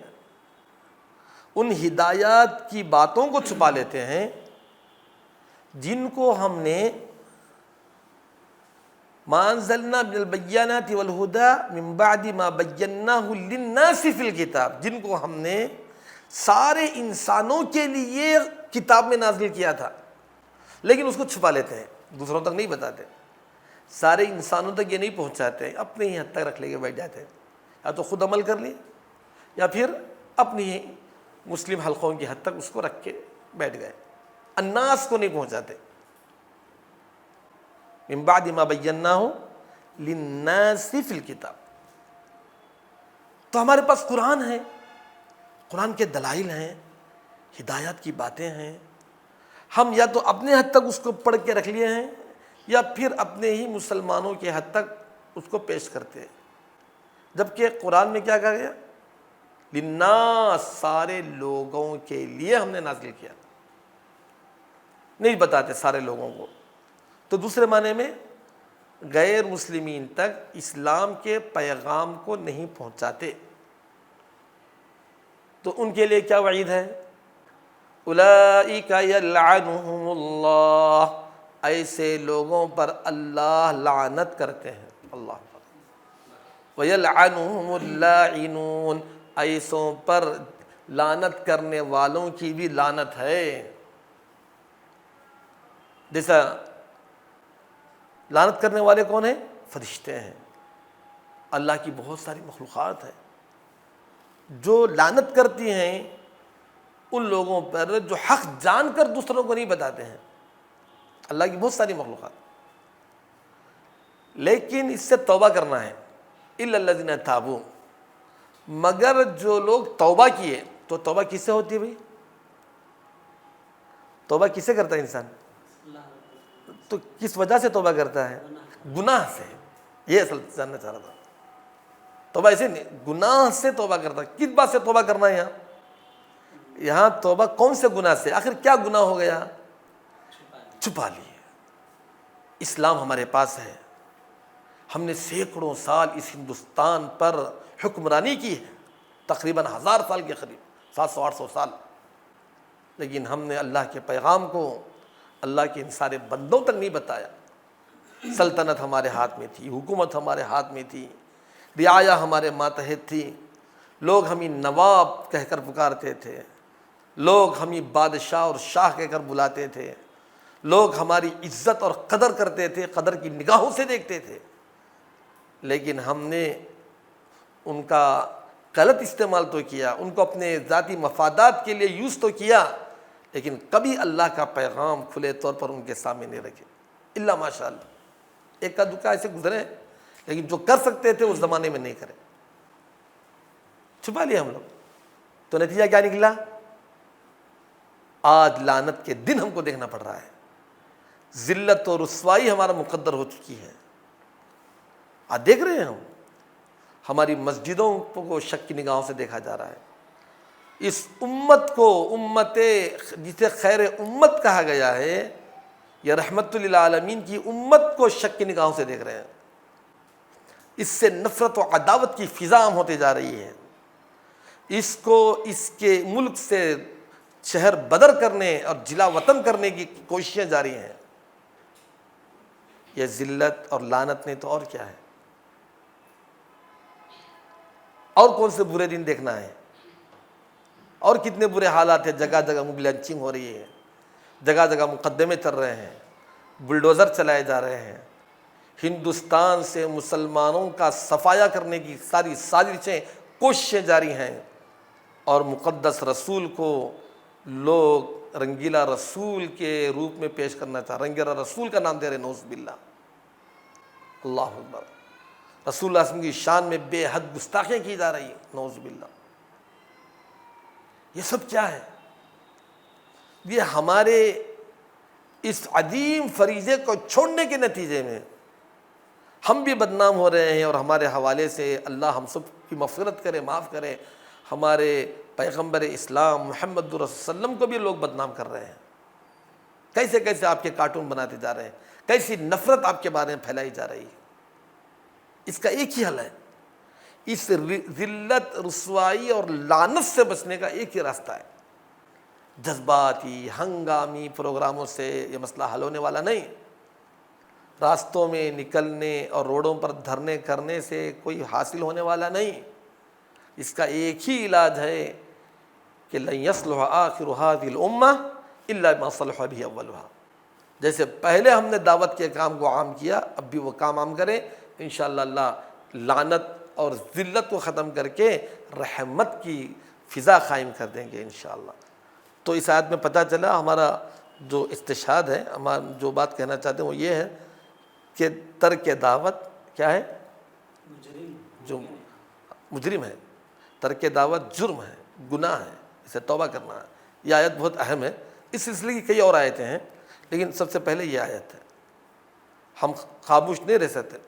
ان ہدایات کی باتوں کو چھپا لیتے ہیں جن کو ہم نے ما انزلنا من البینات والہدی من بعد ما بیناہ للناس فی الکتاب، جن کو ہم نے سارے انسانوں کے لیے کتاب میں نازل کیا تھا، لیکن اس کو چھپا لیتے ہیں، دوسروں تک نہیں بتاتے، سارے انسانوں تک یہ نہیں پہنچاتے، اپنے ہی حد تک رکھ لے کے بیٹھ جاتے ہیں، یا تو خود عمل کر لیں یا پھر اپنی ہی مسلم حلقوں کی حد تک اس کو رکھ کے بیٹھ گئے، الناس کو نہیں پہنچاتے۔ من بعد ما بیناہ للناس فی الکتاب، تو ہمارے پاس قرآن ہے، قرآن کے دلائل ہیں، ہدایات کی باتیں ہیں، ہم یا تو اپنے حد تک اس کو پڑھ کے رکھ لیے ہیں یا پھر اپنے ہی مسلمانوں کے حد تک اس کو پیش کرتے ہیں، جبکہ قرآن میں کیا کہا گیا؟ للناس، سارے لوگوں کے لیے ہم نے نازل کیا، نہیں بتاتے سارے لوگوں کو۔ تو دوسرے معنی میں غیر مسلمین تک اسلام کے پیغام کو نہیں پہنچاتے، تو ان کے لیے کیا وعید ہے؟ اولئک یلعنہم اللہ، ایسے لوگوں پر اللہ لعنت کرتے ہیں، اللہ پر۔ وَيَلْعَنُهُمُ اللاعنون، ایسوں پر لعنت کرنے والوں کی بھی لعنت ہے۔ جیسا لعنت کرنے والے کون ہیں؟ فرشتے ہیں، اللہ کی بہت ساری مخلوقات ہیں جو لعنت کرتی ہیں ان لوگوں پر جو حق جان کر دوسروں کو نہیں بتاتے ہیں، اللہ کی بہت ساری مخلوقات، لیکن اس سے توبہ کرنا ہے۔ الا الذین تابوا، مگر جو لوگ توبہ کیے، تو توبہ کس سے ہوتی ہے بھائی؟ توبہ کس سے کرتا ہے انسان؟ تو کس وجہ سے توبہ کرتا ہے؟ گناہ سے، یہ اصل جاننا چاہ رہا تھا۔ توبہ ایسے نہیں، گناہ سے توبہ کرتا ہے۔ کس بات سے توبہ کرنا ہے یہاں توبہ کون سے گناہ سے؟ آخر کیا گناہ ہو گیا؟ چھپا لیے۔ اسلام ہمارے پاس ہے، ہم نے سینکڑوں سال اس ہندوستان پر حکمرانی کی ہے، تقریباً 1000 سال کے قریب، 700-800 سال، لیکن ہم نے اللہ کے پیغام کو اللہ کے ان سارے بندوں تک نہیں بتایا۔ سلطنت ہمارے ہاتھ میں تھی، حکومت ہمارے ہاتھ میں تھی، رعایا ہمارے ماتحت تھی، لوگ ہمیں نواب کہہ کر پکارتے تھے، لوگ ہمیں بادشاہ اور شاہ کہہ کر بلاتے تھے، لوگ ہماری عزت اور قدر کرتے تھے، قدر کی نگاہوں سے دیکھتے تھے، لیکن ہم نے ان کا غلط استعمال تو کیا، ان کو اپنے ذاتی مفادات کے لیے یوز تو کیا، لیکن کبھی اللہ کا پیغام کھلے طور پر ان کے سامنے نہیں رکھے، الا ماشاء اللہ، ایک کا دکا ایسے گزرے، لیکن جو کر سکتے تھے اس زمانے میں نہیں کرے، چھپا لیا ہم لوگ۔ تو نتیجہ کیا نکلا؟ آج لعنت کے دن ہم کو دیکھنا پڑ رہا ہے، ذلت اور رسوائی ہمارا مقدر ہو چکی ہے۔ آج دیکھ رہے ہیں ہم، ہماری مسجدوں کو شک کی نگاہوں سے دیکھا جا رہا ہے، اس امت کو، امت جسے خیر امت کہا گیا ہے، یا رحمت للعالمین کی امت کو شک کی نگاہوں سے دیکھ رہے ہیں۔ اس سے نفرت و عداوت کی فضا عام ہوتی جا رہی ہے، اس کو اس کے ملک سے شہر بدر کرنے اور جلا وطن کرنے کی کوششیں جاری ہیں۔ یہ ذلت اور لعنت نہیں تو اور کیا ہے؟ اور کون سے برے دن دیکھنا ہے؟ اور کتنے برے حالات ہیں، جگہ جگہ موب لنچنگ ہو رہی ہے، جگہ جگہ مقدمے چل رہے ہیں، بلڈوزر چلائے جا رہے ہیں، ہندوستان سے مسلمانوں کا صفایا کرنے کی ساری سازشیں، کوششیں جاری ہیں، اور مقدس رسول کو لوگ رنگیلا رسول کے روپ میں پیش کرنا چاہ رہے ہیں، رنگیلا رسول کا نام دے رہے ہیں، نعوذ باللہ۔ اللہ اکبر، رسول اللہ صلی اللہ علیہ وسلم کی شان میں بے حد گستاخیاں کی جا رہی ہیں، نعوذ باللہ۔ یہ سب کیا ہے؟ یہ ہمارے اس عظیم فریضے کو چھوڑنے کے نتیجے میں ہم بھی بدنام ہو رہے ہیں، اور ہمارے حوالے سے اللہ ہم سب کی مغفرت کرے، معاف کرے، ہمارے پیغمبر اسلام محمد رسول اللہ صلی اللہ علیہ وسلم کو بھی لوگ بدنام کر رہے ہیں۔ کیسے کیسے آپ کے کارٹون بناتے جا رہے ہیں، کیسی نفرت آپ کے بارے میں پھیلائی جا رہی ہے۔ اس کا ایک ہی حل ہے، اس ذلت، رسوائی اور لعنت سے بچنے کا ایک ہی راستہ ہے۔ جذباتی ہنگامی پروگراموں سے یہ مسئلہ حل ہونے والا نہیں، راستوں میں نکلنے اور روڈوں پر دھرنے کرنے سے کوئی حاصل ہونے والا نہیں۔ اس کا ایک ہی علاج ہے کہ لن يصلح آخر هذه الامة الا ما صلح به اولها۔ جیسے پہلے ہم نے دعوت کے کام کو عام کیا، اب بھی وہ کام عام کریں، انشاءاللہ اللہ لعنت اور ذلت کو ختم کر کے رحمت کی فضا قائم کر دیں گے انشاءاللہ۔ تو اس آیت میں پتہ چلا ہمارا جو استشہاد ہے، ہمارا جو بات کہنا چاہتے ہیں وہ یہ ہے کہ ترک دعوت کیا ہے؟ جو مجرم ہے، ترک دعوت جرم ہے، گناہ ہے، اسے توبہ کرنا ہے۔ یہ آیت بہت اہم ہے، اس سلسلے کی کئی اور آیتیں ہیں، لیکن سب سے پہلے یہ آیت ہے۔ ہم خاموش نہیں رہ سکتے۔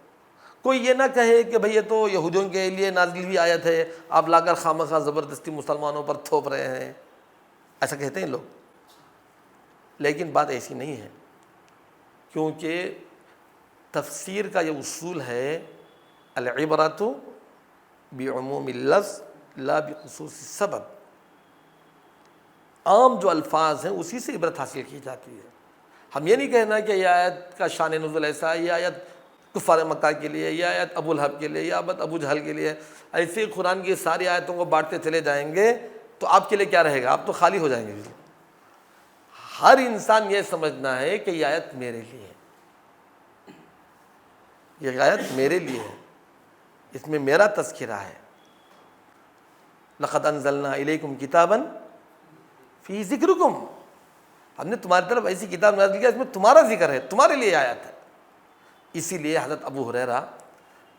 کوئی یہ نہ کہے کہ بھئی یہ تو یہودیوں کے لیے نازل ہوئی آیت ہے، آپ لا کر خامخواہ زبردستی مسلمانوں پر تھوپ رہے ہیں، ایسا کہتے ہیں لوگ، لیکن بات ایسی نہیں ہے، کیونکہ تفسیر کا یہ اصول ہے، العبرۃ بعموم اللفظ لا بخصوص السبب۔ عام جو الفاظ ہیں اسی سے عبرت حاصل کی جاتی ہے۔ ہم یہ نہیں کہنا کہ یہ آیت کا شان نزول ایسا ہے، یہ آیت کفار مکہ کے لیے، یہ آیت ابو لہب کے لیے، یہ آیت ابو جہل کے لیے، ایسے ہی قرآن کی ساری آیتوں کو بانٹتے چلے جائیں گے تو آپ کے لیے کیا رہے گا؟ آپ تو خالی ہو جائیں گے۔ ہر انسان یہ سمجھنا ہے کہ یہ آیت میرے لیے ہے، یہ آیت میرے لیے ہے، اس میں میرا تذکرہ ہے۔ لقد انزلنا الیکم کتابا فی ذکرکم، ہم نے تمہاری طرف ایسی کتاب نازل کیا اس میں تمہارا ذکر ہے، تمہارے لیے آیت ہے۔ اسی لیے حضرت ابو ہریرہ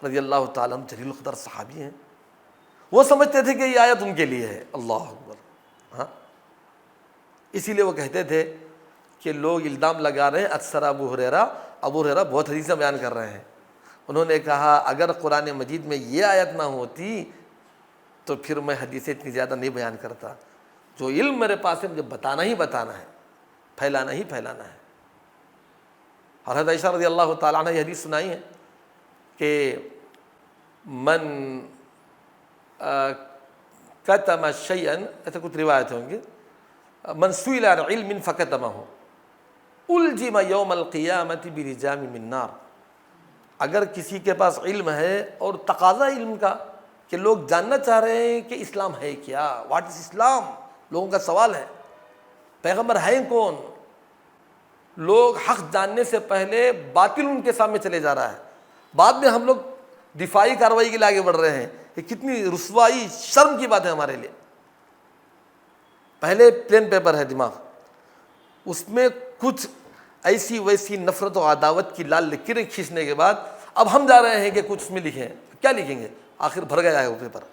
رضی اللہ تعالیٰ عنہ جلیل القدر صحابی ہیں، وہ سمجھتے تھے کہ یہ آیت ان کے لیے ہے۔ اللہ اکبر، ہاں، اسی لیے وہ کہتے تھے کہ لوگ الزام لگا رہے ہیں اکثر ابو ہریرہ بہت حدیثیں بیان کر رہے ہیں۔ انہوں نے کہا اگر قرآن مجید میں یہ آیت نہ ہوتی تو پھر میں حدیثیں اتنی زیادہ نہیں بیان کرتا۔ جو علم میرے پاس ہے مجھے بتانا ہی بتانا ہے، پھیلانا ہی پھیلانا ہے۔ حضرت عائشہ رضی اللہ تعالیٰ عنہ یہ حدیث سنائی ہے کہ من کتم شیئا، ایسے کچھ روایت ہوں گے، من سئل عن علم فکتمہ الجم یوم القیامت برجام من نار۔ اگر کسی کے پاس علم ہے اور تقاضا علم کا کہ لوگ جاننا چاہ رہے ہیں کہ اسلام ہے کیا، واٹ از اسلام، لوگوں کا سوال ہے، پیغمبر ہیں کون، لوگ حق جاننے سے پہلے باطل ان کے سامنے چلے جا رہا ہے، بعد میں ہم لوگ دفاعی کارروائی کے لیے آگے بڑھ رہے ہیں۔ یہ کتنی رسوائی، شرم کی بات ہے ہمارے لیے۔ پہلے پلین پیپر ہے دماغ، اس میں کچھ ایسی ویسی نفرت و عداوت کی لال لکیریں کھینچنے کے بعد اب ہم جا رہے ہیں کہ کچھ اس میں لکھیں، کیا لکھیں گے؟ آخر بھر گیا ہے وہ پیپر،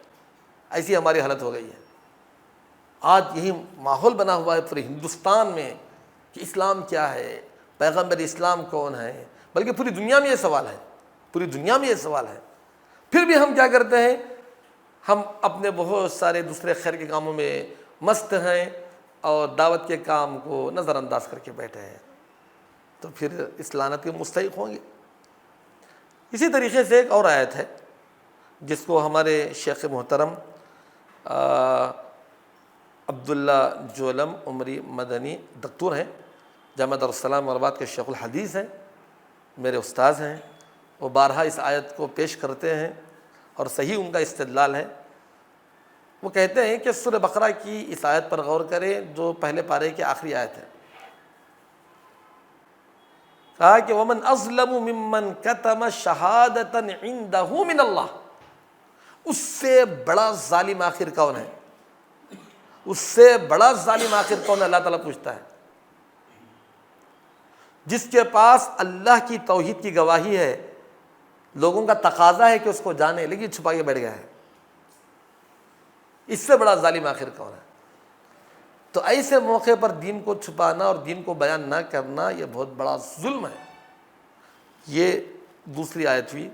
ایسی ہماری حالت ہو گئی ہے۔ آج یہی ماحول بنا ہوا ہے پورے ہندوستان میں کہ اسلام کیا ہے، پیغمبر اسلام کون ہے، بلکہ پوری دنیا میں یہ سوال ہے، پوری دنیا میں یہ سوال ہے۔ پھر بھی ہم کیا کرتے ہیں، ہم اپنے بہت سارے دوسرے خیر کے کاموں میں مست ہیں اور دعوت کے کام کو نظر انداز کر کے بیٹھے ہیں، تو پھر اس لعنت کے مستحق ہوں گے۔ اسی طریقے سے ایک اور آیت ہے جس کو ہمارے شیخ محترم عبداللہ جولم عمری مدنی دکتور ہیں، جامعہ دارالسلام مربات کے شیخ الحدیث ہیں، میرے استاذ ہیں، وہ بارہا اس آیت کو پیش کرتے ہیں اور صحیح ان کا استدلال ہے۔ وہ کہتے ہیں کہ سورہ بقرہ کی اس آیت پر غور کریں جو پہلے پارے کی آخری آیت ہے۔ کہا کہ وَمَنْ أَظْلَمُ مِمَّنْ كَتَمَ شَهَادَةً عِنْدَهُ مِنَ اللَّهِ، اس سے بڑا ظالم آخر کون ہے، اس سے بڑا ظالم آخر کون ہے، اللہ تعالیٰ پوچھتا ہے، جس کے پاس اللہ کی توحید کی گواہی ہے، لوگوں کا تقاضا ہے کہ اس کو جانے، لیکن چھپا کے بیٹھ گیا ہے، اس سے بڑا ظالم آخر کون ہے؟ تو ایسے موقع پر دین کو چھپانا اور دین کو بیان نہ کرنا یہ بہت بڑا ظلم ہے۔ یہ دوسری آیت ہوئی،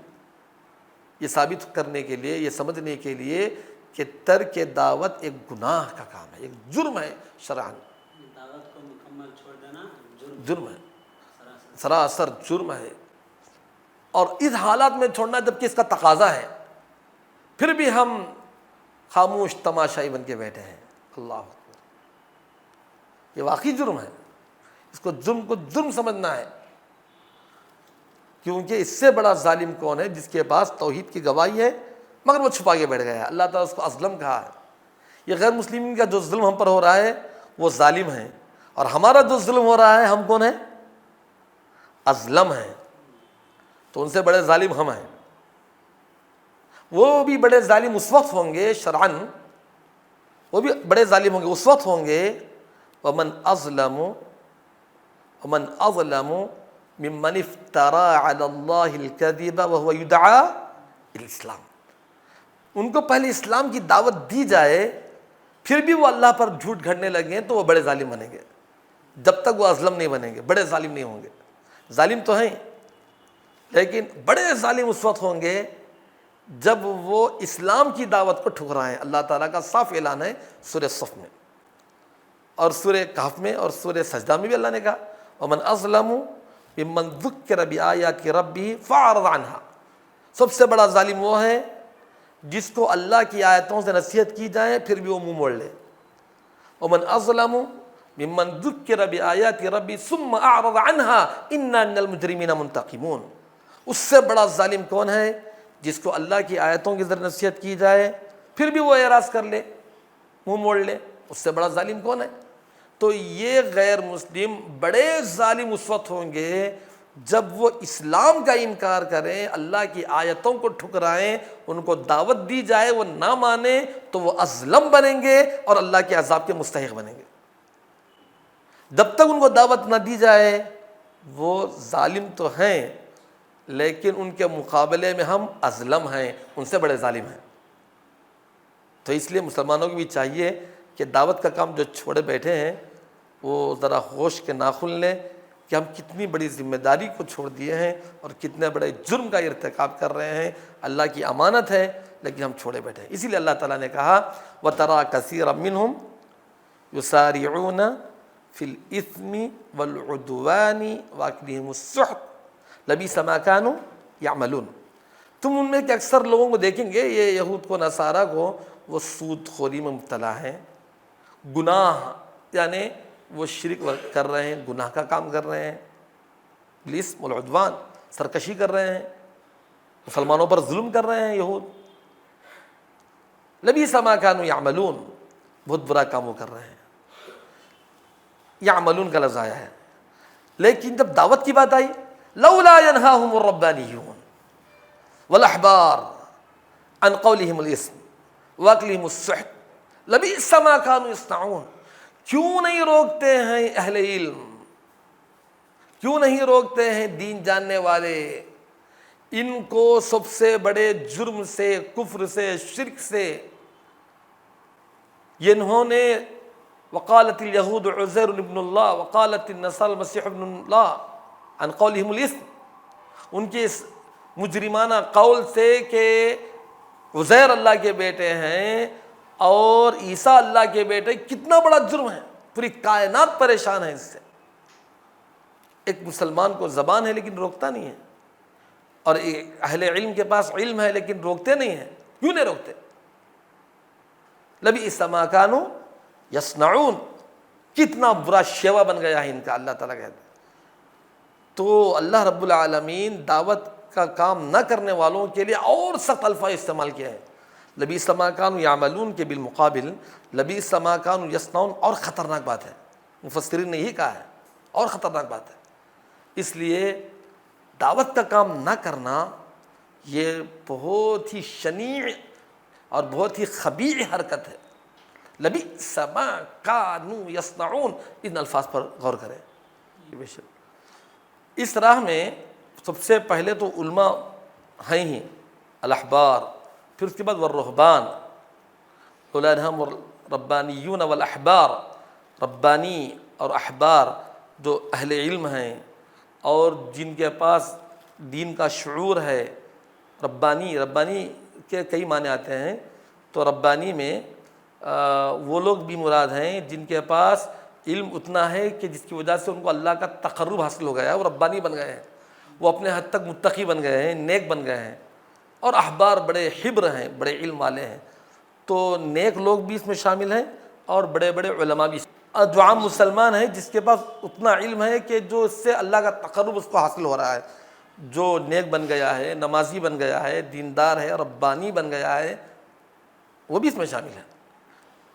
یہ ثابت کرنے کے لیے، یہ سمجھنے کے لیے کہ ترک دعوت ایک گناہ کا کام ہے، ایک جرم ہے شرعاً، دعوت کو مکمل چھوڑ دینا جرم ہے، سراسر جرم ہے، اور اس حالات میں چھوڑنا جبکہ اس کا تقاضا ہے، پھر بھی ہم خاموش تماشائی بن کے بیٹھے ہیں۔ اللہ اکبر، یہ واقعی جرم ہے، اس کو جرم سمجھنا ہے، کیونکہ اس سے بڑا ظالم کون ہے جس کے پاس توحید کی گواہی ہے مگر وہ چھپا کے بیٹھ گیا ہے۔ اللہ تعالیٰ اس کو اظلم کہا ہے۔ یہ غیر مسلمین کا جو ظلم ہم پر ہو رہا ہے وہ ظالم ہے، اور ہمارا جو ظلم ہو رہا ہے ہم کون ہیں، اظلم ہیں، تو ان سے بڑے ظالم ہم ہیں۔ وہ بھی بڑے ظالم اس وقت ہوں گے شرعاً، وہ بھی بڑے ظالم ہوں گے اس وقت ہوں گے وَمَنْ أَظْلَمُ مِمَّنِ افْتَرَىٰ عَلَى اللَّهِ الْكَذِبَ وَهُوَ يُدْعَىٰ إِلَى الْإِسْلَامِ، ان کو پہلے اسلام کی دعوت دی جائے پھر بھی وہ اللہ پر جھوٹ گھڑنے لگیں تو وہ بڑے ظالم بنیں گے، جب تک وہ اظلم نہیں بنیں گے بڑے ظالم نہیں ہوں گے۔ ظالم تو ہیں لیکن بڑے ظالم اس وقت ہوں گے جب وہ اسلام کی دعوت کو ٹھکرائیں۔ اللہ تعالیٰ کا صاف اعلان ہے سورہ صف میں اور سورہ کہف میں اور سورہ سجدہ میں بھی اللہ نے کہا وَمَنْ أَظْلَمُ مِمَّنْ ذُكِّرَ بِآيَاتِ رَبِّهِ فَأَعْرَضَ عَنْهَا، سب سے بڑا ظالم وہ ہے جس کو اللہ کی آیتوں سے نصیحت کی جائے پھر بھی وہ منہ موڑ لے۔ وَمَنْ أَظْلَمُ مِمَّنْ ذُكِّرَ بِآيَاتِ رَبِّهِ ثُمَّ أَعْرَضَ عَنْهَا إِنَّا مِنَ الْمُجْرِمِينَ مُنْتَقِمُونَ، اس سے بڑا ظالم کون ہے جس کو اللہ کی آیتوں کی ذریعے نصیحت کی جائے پھر بھی وہ اعراض کر لے، منہ موڑ لے، اس سے بڑا ظالم کون ہے؟ تو یہ غیر مسلم بڑے ظالم اس وقت ہوں گے جب وہ اسلام کا انکار کریں، اللہ کی آیتوں کو ٹھکرائیں، ان کو دعوت دی جائے وہ نہ مانیں تو وہ اظلم بنیں گے اور اللہ کے عذاب کے مستحق بنیں گے۔ جب تک ان کو دعوت نہ دی جائے وہ ظالم تو ہیں لیکن ان کے مقابلے میں ہم اظلم ہیں، ان سے بڑے ظالم ہیں۔ تو اس لیے مسلمانوں کو بھی چاہیے کہ دعوت کا کام جو چھوڑے بیٹھے ہیں وہ ذرا ہوش کے ناخن لیں کہ ہم کتنی بڑی ذمہ داری کو چھوڑ دیے ہیں اور کتنے بڑے جرم کا ارتکاب کر رہے ہیں۔ اللہ کی امانت ہے لیکن ہم چھوڑے بیٹھے ہیں۔ اسی لیے اللہ تعالیٰ نے کہا وَتَرَىٰ كَثِيرًا مِّنْهُمْ يُسَارِعُونَ فِي الْإِثْمِ وَالْعُدْوَانِ وَأَكْلِهِمُ السُّحْتَ لَبِئْسَ مَا كَانُوا يَعْمَلُونَ، تم ان میں کہ اکثر لوگوں کو دیکھیں گے یہ یہود کو نصارہ کو وہ سود خوری میں مبتلا ہیں، گناہ یعنی وہ شرک کر رہے ہیں، گناہ کا کام کر رہے ہیں، الاسم والعدوان، سرکشی کر رہے ہیں، مسلمانوں پر ظلم کر رہے ہیں یہود۔ لبئس ما كانوا يعملون، بہت برا کام وہ کر رہے ہیں۔ یعملون کا لفظ آیا ہے، لیکن جب دعوت کی بات آئی لولا ينهاهم الربانيون والاحبار عن قولهم الاسم واكلهم السحت لبئس ما كانوا يصنعون، کیوں نہیں روکتے ہیں اہل علم، کیوں نہیں روکتے ہیں دین جاننے والے ان کو سب سے بڑے جرم سے، کفر سے، شرک سے؟ انہوں نے وقالت اليہود عزیر ابن اللہ وقالت النصارى المسیح ابن اللہ عن قولهم الاسم، ان کے اس مجرمانہ قول سے کہ عزیر اللہ کے بیٹے ہیں اور عیسیٰ اللہ کے بیٹے، کتنا بڑا جرم ہے، پوری کائنات پریشان ہے اس سے۔ ایک مسلمان کو زبان ہے لیکن روکتا نہیں ہے، اور اہل علم کے پاس علم ہے لیکن روکتے نہیں ہیں۔ کیوں نہیں روکتے؟ لبئس ما کانوا یصنعون، کتنا برا شیوا بن گیا ہے ان کا، اللہ تعالیٰ کہتے ہیں۔ تو اللہ رب العالمین دعوت کا کام نہ کرنے والوں کے لیے اور سخت الفاظ استعمال کیا ہے۔ لبئس ما کانوا یعملون کے بالمقابل لبئس ما کانوا یصنعون اور خطرناک بات ہے، مفسرین نے یہی کہا ہے، اور خطرناک بات ہے۔ اس لیے دعوت کا کام نہ کرنا یہ بہت ہی شنیع اور بہت ہی خبیث حرکت ہے۔ لبئس ما کانوا یصنعون، ان الفاظ پر غور کریں۔ اس راہ میں سب سے پہلے تو علماء ہیں ہی، الاحبار، پھر اس کے بعد والرہبان، اولئک ربانیون والاحبار، ربانی اور احبار جو اہل علم ہیں اور جن کے پاس دین کا شعور ہے۔ ربانی کے کئی معنی آتے ہیں، تو ربانی میں وہ لوگ بھی مراد ہیں جن کے پاس علم اتنا ہے کہ جس کی وجہ سے ان کو اللہ کا تقرب حاصل ہو گیا ہے، وہ ربانی بن گئے ہیں، وہ اپنے حد تک متقی بن گئے ہیں، نیک بن گئے ہیں۔ اور احبار بڑے حبر ہیں، بڑے علم والے ہیں، تو نیک لوگ بھی اس میں شامل ہیں اور بڑے بڑے علماء بھی۔ اور جو عام مسلمان ہیں جس کے پاس اتنا علم ہے کہ جو اس سے اللہ کا تقرب اس کو حاصل ہو رہا ہے، جو نیک بن گیا ہے، نمازی بن گیا ہے، دیندار ہے، ربانی بن گیا ہے، وہ بھی اس میں شامل ہے۔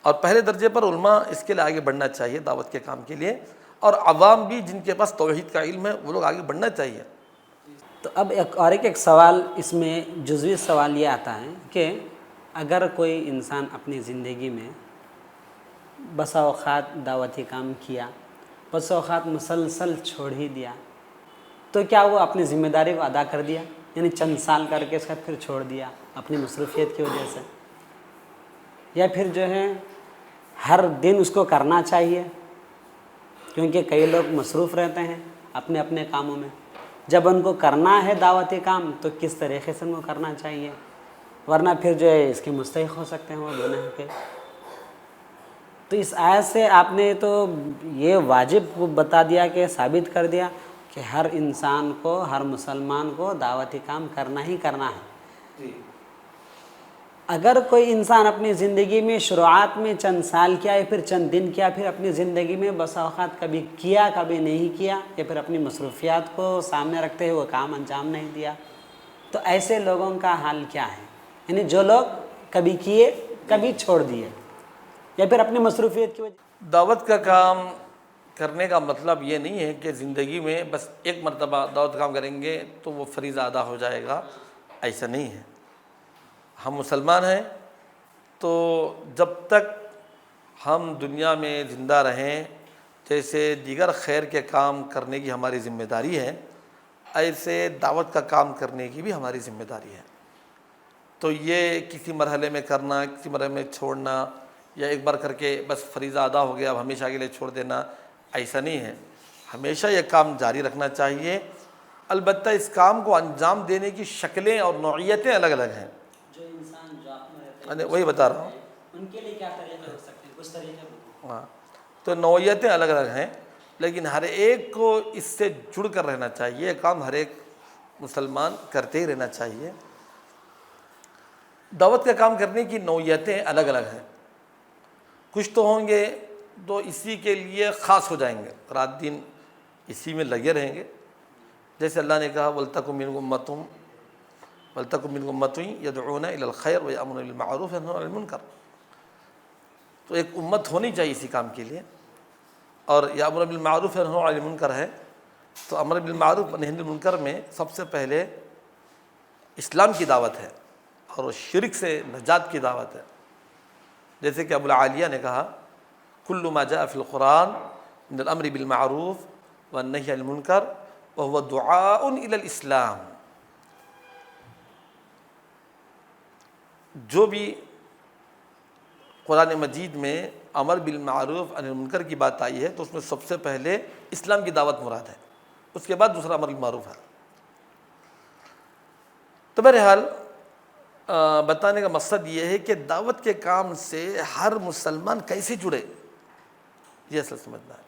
اور پہلے درجے پر علماء اس کے لیے آگے بڑھنا چاہیے دعوت کے کام کے لیے، اور عوام بھی جن کے پاس توحید کا علم ہے وہ لوگ آگے بڑھنا چاہیے۔ تو اب ایک سوال اس میں جزوی سوال یہ آتا ہے کہ اگر کوئی انسان اپنی زندگی میں بسا اوقات دعوتی کام کیا، بسا اوقات مسلسل چھوڑ ہی دیا، تو کیا وہ اپنی ذمہ داری کو ادا کر دیا؟ یعنی چند سال کر کے اس کا پھر چھوڑ دیا اپنی مصروفیت کی وجہ سے، یا پھر جو ہے ہر دن اس کو کرنا چاہیے؟ کیونکہ کئی لوگ مصروف رہتے ہیں اپنے اپنے کاموں میں، جب ان کو کرنا ہے دعوتی کام تو کس طریقے سے ان کو کرنا چاہیے، ورنہ پھر جو ہے اس کے مستحق ہو سکتے ہیں وہ گناہ کے۔ تو اس آیت سے آپ نے تو یہ واجب بتا دیا کہ ثابت کر دیا کہ ہر انسان کو، ہر مسلمان کو دعوتی کام کرنا ہی کرنا ہے۔ اگر کوئی انسان اپنی زندگی میں شروعات میں چند سال کیا یا پھر چند دن کیا، پھر اپنی زندگی میں بسا اوقات کبھی کیا کبھی نہیں کیا، یا پھر اپنی مصروفیات کو سامنے رکھتے ہوئے وہ کام انجام نہیں دیا، تو ایسے لوگوں کا حال کیا ہے؟ یعنی جو لوگ کبھی کیے کبھی چھوڑ دیے یا پھر اپنی مصروفیت کی وجہ۔ دعوت کا کام کرنے کا مطلب یہ نہیں ہے کہ زندگی میں بس ایک مرتبہ دعوت کام کریں گے تو وہ فریضہ ادا ہو جائے گا، ایسا نہیں ہے۔ ہم مسلمان ہیں تو جب تک ہم دنیا میں زندہ رہیں، جیسے دیگر خیر کے کام کرنے کی ہماری ذمہ داری ہے، ایسے دعوت کا کام کرنے کی بھی ہماری ذمہ داری ہے۔ تو یہ کسی مرحلے میں کرنا، کسی مرحلے میں چھوڑنا، یا ایک بار کر کے بس فریضہ ادا ہو گیا اب ہمیشہ کے لیے چھوڑ دینا، ایسا نہیں ہے۔ ہمیشہ یہ کام جاری رکھنا چاہیے۔ البتہ اس کام کو انجام دینے کی شکلیں اور نوعیتیں الگ الگ ہیں۔ جو انسان جو آپ میں رہتے ہیں وہی بتا رہا ہوں، ان کے لیے کیا طریقے ہو سکتے ہیں، کچھ طریقے بتائیں۔ ہاں، تو نوعیتیں الگ الگ ہیں، لیکن ہر ایک کو اس سے جڑ کر رہنا چاہیے۔ یہ کام ہر ایک مسلمان کرتے ہی رہنا چاہیے۔ دعوت کا کام کرنے کی نوعیتیں الگ الگ ہیں۔ کچھ تو ہوں گے تو اسی کے لیے خاص ہو جائیں گے، رات دن اسی میں لگے رہیں گے، جیسے اللہ نے کہا وَلْتَكُن مِّنكُمْ أُمَّةٌ يَدْعُونَ إِلَى الْخَيْرِ وَيَأْمُرُونَ بِالْمَعْرُوفِ وَيَنْهَوْنَ عَنِ الْمُنكَرِ۔ تو ایک امت ہونی چاہیے اسی کام کے لیے، اور یأمرون بالمعروف وینہون عن المنکر ہے، تو امر بالمعروف و نہی عن المنکر میں سب سے پہلے اسلام کی دعوت ہے اور شرک سے نجات کی دعوت ہے۔ جیسے کہ ابو العالیہ نے کہا کل ما جاء فی القرآن من الامر بالمعروف والنہی عن المنکر وهو دعاء الی الاسلام۔ جو بھی قرآن مجید میں امر بالمعروف عن المنکر کی بات آئی ہے تو اس میں سب سے پہلے اسلام کی دعوت مراد ہے، اس کے بعد دوسرا امر بالمعروف ہے۔ تو بہرحال بتانے کا مقصد یہ ہے کہ دعوت کے کام سے ہر مسلمان کیسے جڑے، یہ اصل سمجھنا ہے۔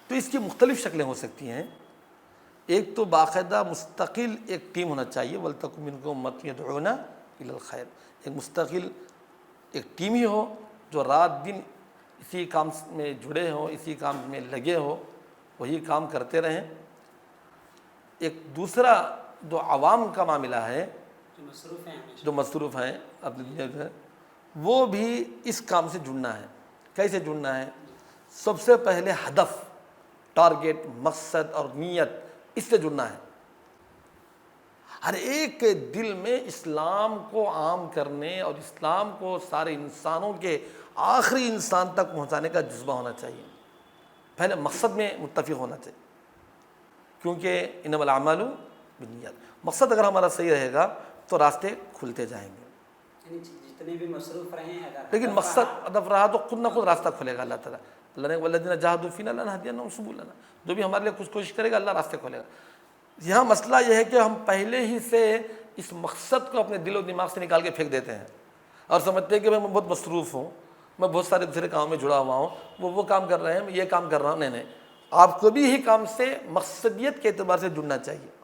تو اس کی مختلف شکلیں ہو سکتی ہیں۔ ایک تو باقاعدہ مستقل ایک ٹیم ہونا چاہیے، وَلْتَكُن مِنْكُمْ أُمَّةٌ يَدْعُونَ إِلَى الْخَيْرِ، ایک مستقل ایک ٹیم ہی ہو جو رات دن اسی کام میں جڑے ہوں، اسی کام میں لگے ہو، وہی کام کرتے رہیں۔ ایک دوسرا جو عوام کا معاملہ ہے، جو مصروف ہیں اپنی دنیا کے، وہ بھی اس کام سے جڑنا ہے۔ کیسے جڑنا ہے؟ سب سے پہلے ہدف، ٹارگیٹ، مقصد اور نیت، اس سے جڑنا ہے۔ ہر ایک کے دل میں اسلام کو عام کرنے اور اسلام کو سارے انسانوں کے آخری انسان تک پہنچانے کا جذبہ ہونا چاہیے۔ پہلے مقصد میں متفق ہونا چاہیے، کیونکہ انما الاعمال بالنیات، مقصد اگر ہمارا صحیح رہے گا تو راستے کھلتے جائیں گے۔ جتنے بھی مصروف رہیں اگر لیکن مقصد ہدف رہا تو خود نہ خود راستہ کھلے گا۔ اللہ تعالیٰ، اللہ نے والذین جاہدوا فینا لنہدینہم سبلنا، جو بھی ہمارے لیے کچھ کوشش کرے گا اللہ راستے کھولے گا۔ یہاں مسئلہ یہ ہے کہ ہم پہلے ہی سے اس مقصد کو اپنے دل و دماغ سے نکال کے پھینک دیتے ہیں اور سمجھتے ہیں کہ میں بہت مصروف ہوں، میں بہت سارے دوسرے کاموں میں جڑا ہوا ہوں، وہ کام کر رہے ہیں، میں یہ کام کر رہا ہوں۔ نہیں، آپ کو بھی ہی کام سے مقصدیت کے اعتبار سے جڑنا چاہیے۔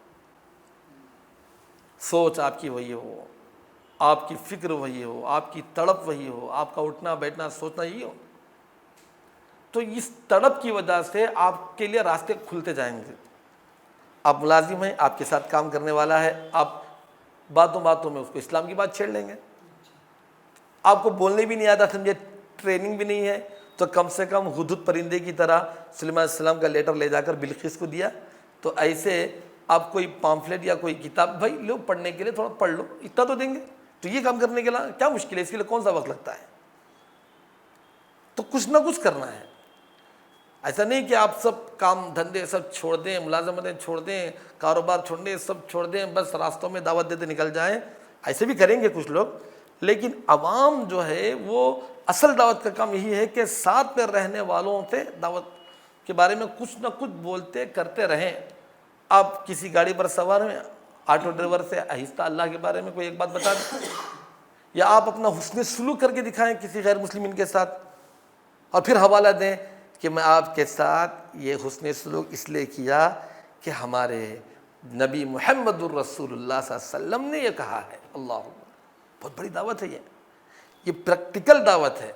سوچ آپ کی وہی ہو، آپ کی فکر وہی ہو، آپ کی تڑپ وہی ہو، آپ کا اٹھنا بیٹھنا سوچنا یہی ہو، تو اس تڑپ کی وجہ سے آپ کے لیے راستے کھلتے جائیں گے۔ آپ ملازم ہیں، آپ کے ساتھ کام کرنے والا ہے، آپ باتوں باتوں میں اس کو اسلام کی بات چھیڑ لیں گے۔ آپ کو بولنے بھی نہیں آتا، سمجھے ٹریننگ بھی نہیں ہے، تو کم سے کم ہدہد پرندے کی طرح سلیمان علیہ السلام کا لیٹر لے جا کر بلقیس کو دیا، تو ایسے آپ کوئی پامفلیٹ یا کوئی کتاب بھائی لو پڑھنے کے لیے، تھوڑا پڑھ لو، اتنا تو دیں گے۔ تو یہ کام کرنے کے لیے کیا مشکل ہے، اس کے لیے کون سا وقت لگتا ہے؟ تو کچھ نہ کچھ کرنا ہے۔ ایسا نہیں کہ آپ سب کام دھندے سب چھوڑ دیں، ملازمتیں چھوڑ دیں، کاروبار چھوڑنے سب چھوڑ دیں، بس راستوں میں دعوت دیتے نکل جائیں۔ ایسے بھی کریں گے کچھ لوگ، لیکن عوام جو ہے وہ اصل دعوت کا کام یہی ہے کہ ساتھ میں رہنے والوں سے دعوت کے بارے میں کچھ نہ کچھ بولتے کرتے رہیں۔ آپ کسی گاڑی پر سوار ہیں، آٹو ڈرائیور سے آہستہ اللہ کے بارے میں کوئی ایک بات بتا دیں، یا آپ اپنا حسن سلوک کر کے دکھائیں کسی غیر مسلمین کے ساتھ، اور پھر حوالہ دیں کہ میں آپ کے ساتھ یہ حسن سلوک اس لیے کیا کہ ہمارے نبی محمد الرسول اللہ صلی اللہ علیہ وسلم نے یہ کہا ہے۔ اللہ اکبر، بہت بڑی دعوت ہے یہ پریکٹیکل دعوت ہے۔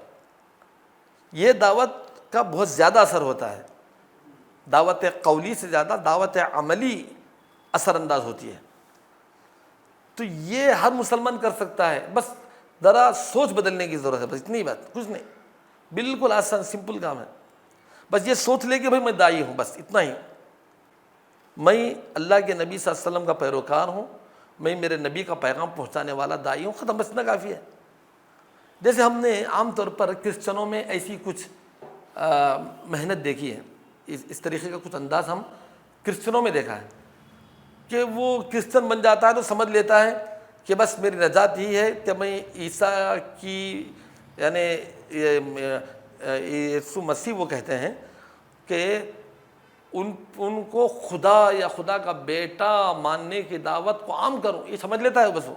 یہ دعوت کا بہت زیادہ اثر ہوتا ہے، دعوت قولی سے زیادہ دعوت عملی اثر انداز ہوتی ہے۔ تو یہ ہر مسلمان کر سکتا ہے، بس ذرا سوچ بدلنے کی ضرورت ہے، بس اتنی بات، کچھ نہیں، بالکل آسان سمپل کام ہے۔ بس یہ سوچ لے کہ بھائی میں داعی ہوں، بس اتنا ہی، میں اللہ کے نبی صلی اللہ علیہ وسلم کا پیروکار ہوں، میں میرے نبی کا پیغام پہنچانے والا داعی ہوں، ختم، بس اتنا کافی ہے۔ جیسے ہم نے عام طور پر کرسچنوں میں ایسی کچھ محنت دیکھی ہے، اس طریقے کا کچھ انداز ہم کرسچنوں میں دیکھا ہے کہ وہ کرسچن بن جاتا ہے تو سمجھ لیتا ہے کہ بس میری نجات ہی ہے کہ میں عیسیٰ کی، یعنی یسوع مسیح وہ کہتے ہیں کہ ان کو خدا یا خدا کا بیٹا ماننے کی دعوت کو عام کروں، یہ سمجھ لیتا ہے۔ بس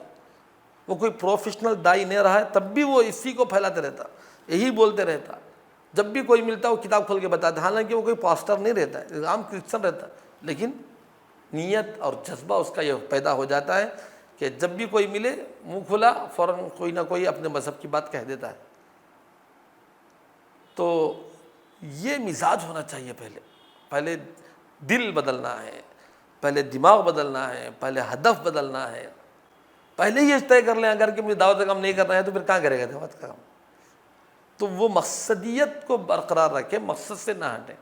وہ کوئی پروفیشنل دائی نہیں رہا ہے، تب بھی وہ اسی کو پھیلاتے رہتا، یہی بولتے رہتا، جب بھی کوئی ملتا وہ کتاب کھول کے بتاتا، حالانکہ وہ کوئی پاسٹر نہیں رہتا ہے، عام کرسچن رہتا، لیکن نیت اور جذبہ اس کا یہ پیدا ہو جاتا ہے کہ جب بھی کوئی ملے منہ کھلا فوراً کوئی نہ کوئی اپنے مذہب کی بات کہہ دیتا ہے۔ تو یہ مزاج ہونا چاہیے، پہلے دل بدلنا ہے، پہلے دماغ بدلنا ہے، پہلے ہدف بدلنا ہے، پہلے ہی طے کر لیں اگر کہ مجھے دعوت کا کام نہیں کرنا ہے تو پھر کہاں کرے گا دعوت کا کام۔ تو وہ مقصدیت کو برقرار رکھیں، مقصد سے نہ ہٹیں۔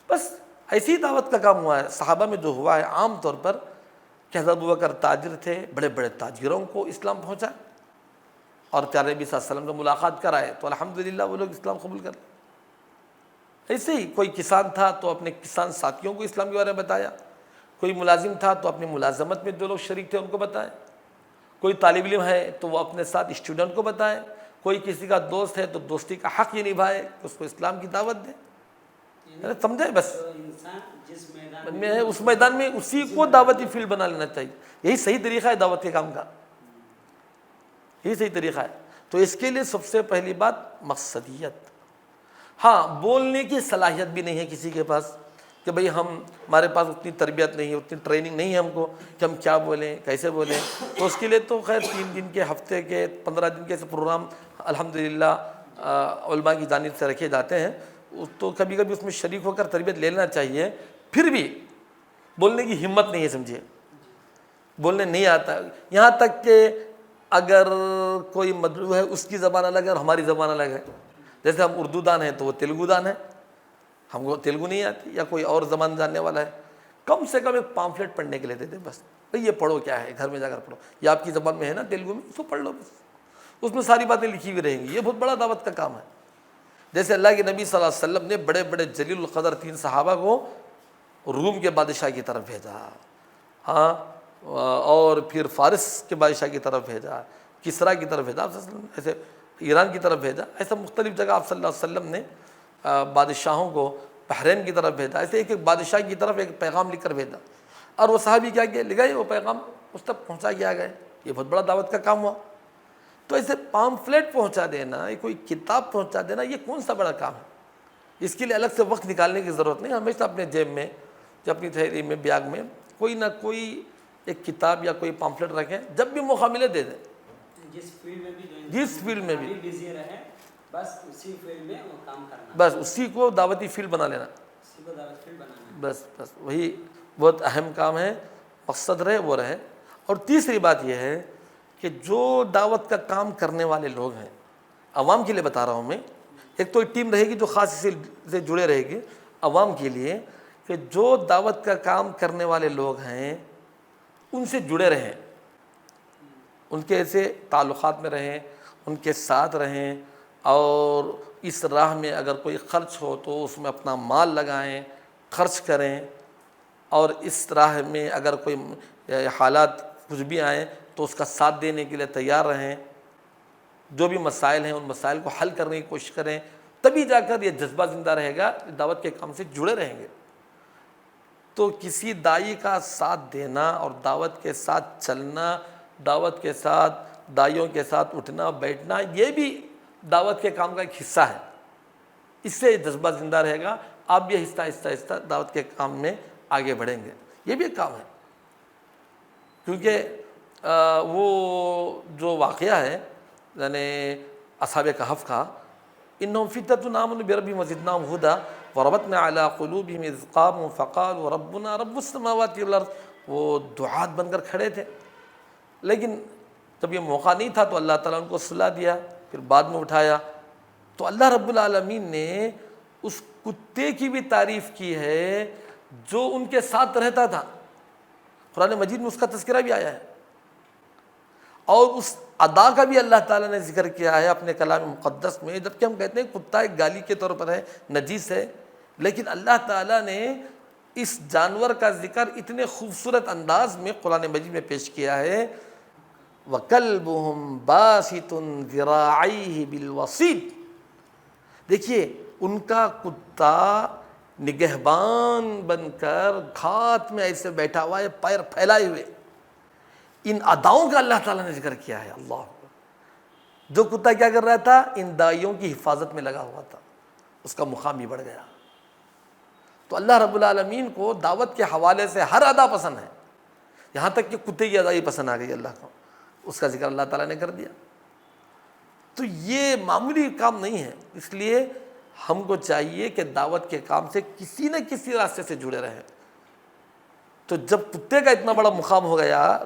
بس ایسی دعوت کا کام ہوا ہے صحابہ میں، جو ہوا ہے عام طور پر کہ حضرت ابوبکر تاجر تھے، بڑے بڑے تاجروں کو اسلام پہنچا، اور پیارے نبی صلی اللہ علیہ وسلم کا ملاقات کرائے تو الحمدللہ وہ لوگ اسلام قبول کر لیں۔ ایسے ہی کوئی کسان تھا تو اپنے کسان ساتھیوں کو اسلام کے بارے میں بتایا، کوئی ملازم تھا تو اپنی ملازمت میں جو لوگ شریک تھے ان کو بتائیں، کوئی طالب علم ہے تو وہ اپنے ساتھ اسٹوڈنٹ کو بتائیں، کوئی کسی کا دوست ہے تو دوستی کا حق یہ نبھائے کہ اس کو اسلام کی دعوت دے. سمجھے؟ بس انسان جس میدان میں ہے اس میدان میں اسی کو دعوتی فیلڈ بنا لینا چاہیے. یہی صحیح طریقہ ہے دعوت کے کام کا، یہی صحیح طریقہ ہے. تو اس کے لیے سب سے پہلی بات مقصدیت. ہاں بولنے کی صلاحیت بھی نہیں ہے کسی کے پاس کہ بھئی ہمارے پاس اتنی تربیت نہیں ہے، اتنی ٹریننگ نہیں ہے ہم کو کہ ہم کیا بولیں کیسے بولیں. تو اس کے لیے تو خیر 3 دن کے، ہفتے کے، 15 دن کے پروگرام الحمدللہ علماء کی جانب سے رکھے جاتے ہیں. تو کبھی کبھی اس میں شریک ہو کر تربیت لے لینا چاہیے. پھر بھی بولنے کی ہمت نہیں ہے، سمجھیے بولنے نہیں آتا. یہاں تک کہ اگر کوئی مدعو ہے اس کی زبان الگ ہے اور ہماری زبان الگ ہے. جیسے ہم اردو دان ہیں تو وہ تیلگو دان ہے، ہم کو تیلگو نہیں آتی، یا کوئی اور زبان جاننے والا ہے، کم سے کم ایک پامفلیٹ پڑھنے کے لیے دے دیں بس. بھئی یہ پڑھو کیا ہے، گھر میں جا کر پڑھو، یہ آپ کی زبان میں ہے نا تیلگو میں، اس کو پڑھ لو بس. اس میں ساری باتیں لکھی ہوئی رہیں گی. یہ بہت بڑا دعوت کا کام ہے. جیسے اللہ کے نبی صلی اللہ علیہ وسلم نے بڑے بڑے جلیل القدر 3 صحابہ کو روم کے بادشاہ کی طرف بھیجا، ہاں، اور پھر فارس کے بادشاہ کی طرف بھیجا، کسرا کی طرف بھیجا، آپ صلی اللہ علیہ وسلم ایسے ایران کی طرف بھیجا. ایسا مختلف جگہ آپ صلی اللہ علیہ وسلم نے بادشاہوں کو، بحرین کی طرف بھیجا. ایسے ایک ایک بادشاہ کی طرف ایک پیغام لکھ کر بھیجا، اور وہ صحابی کیا کیا لے گئے، وہ پیغام اس تک پہنچا کے آ گئے. یہ بہت بڑا دعوت کا کام ہوا. تو ایسے پامفلیٹ پہنچا دینا، یہ کوئی کتاب پہنچا دینا، یہ کون سا بڑا کام ہے. اس کے لیے الگ سے وقت نکالنے کی ضرورت نہیں. ہمیشہ اپنے جیب میں یا اپنی تھیلی میں، بیگ میں کوئی نہ کوئی ایک کتاب یا کوئی پامفلیٹ رکھیں، جب بھی موقع ملے دے دیں. جس فیلڈ میں بھی جس فیلڈ میں بھی بزی رہے، بس اسی فیلڈ میں وہ کام کرنا، بس اسی کو دعوتی فیلڈ بنا لینا. اسی کو دعوت فیلڈ بنانا. بس وہی بہت اہم کام ہے. مقصد رہے وہ رہے. اور تیسری بات یہ ہے کہ جو دعوت کا کام کرنے والے لوگ ہیں، عوام کے لیے بتا رہا ہوں میں، ایک تو ٹیم رہے گی جو خاص اسی سے جڑے رہے گی عوام کے لیے، کہ جو دعوت کا کام کرنے والے لوگ ہیں ان سے جڑے رہیں، ان کے ایسے تعلقات میں رہیں، ان کے ساتھ رہیں، اور اس راہ میں اگر کوئی خرچ ہو تو اس میں اپنا مال لگائیں، خرچ کریں. اور اس راہ میں اگر کوئی حالات کچھ بھی آئیں تو اس کا ساتھ دینے کے لیے تیار رہیں. جو بھی مسائل ہیں ان مسائل کو حل کرنے کی کوشش کریں. تبھی جا کر یہ جذبہ زندہ رہے گا، دعوت کے کام سے جڑے رہیں گے. تو کسی داعی کا ساتھ دینا اور دعوت کے ساتھ چلنا، دعوت کے ساتھ دائیوں کے ساتھ اٹھنا بیٹھنا، یہ بھی دعوت کے کام کا ایک حصہ ہے. اس سے جذبہ زندہ رہے گا، آپ بھی آہستہ دعوت کے کام میں آگے بڑھیں گے. یہ بھی ایک کام ہے. کیونکہ وہ جو واقعہ ہے یعنی اصحاب کہف کا، انہم فتنۃ آمنوا بربہم وزدناہم ھدی وربطنا علی قلوبہم اذ قاموا فقالوا ربنا رب السماوات والارض. وہ دعات بن کر کھڑے تھے، لیکن جب یہ موقع نہیں تھا تو اللہ تعالیٰ ان کو صلا دیا، پھر بعد میں اٹھایا. تو اللہ رب العالمین نے اس کتے کی بھی تعریف کی ہے جو ان کے ساتھ رہتا تھا. قرآن مجید میں اس کا تذکرہ بھی آیا ہے، اور اس ادا کا بھی اللہ تعالیٰ نے ذکر کیا ہے اپنے کلام مقدس میں. جبکہ ہم کہتے ہیں کتا ایک گالی کے طور پر ہے، نجیس ہے، لیکن اللہ تعالیٰ نے اس جانور کا ذکر اتنے خوبصورت انداز میں قرآن مجید میں پیش کیا ہے. وَكَلْبُهُمْ بَاسِطٌ ذِرَاعَيْهِ بِالْوَصِيدِ. دیکھیے ان کا کتا نگہبان بن کر گھات میں ایسے بیٹھا ہوا ہے، پیر پھیلائے ہوئے. ان اداؤں کا اللہ تعالیٰ نے ذکر کیا ہے. اللہ اکبر. جو کتا کیا کر رہا تھا؟ ان دائیوں کی حفاظت میں لگا ہوا تھا. اس کا مقام بھی بڑھ گیا. تو اللہ رب العالمین کو دعوت کے حوالے سے ہر ادا پسند ہے، یہاں تک کہ کتے کی ادا ہی پسند آ گئی اللہ کو. اس کا ذکر اللہ تعالیٰ نے کر دیا. تو یہ معمولی کام نہیں ہے. اس لیے ہم کو چاہیے کہ دعوت کے کام سے کسی نہ کسی راستے سے جڑے رہیں. تو جب کتے کا اتنا بڑا مقام ہو گیا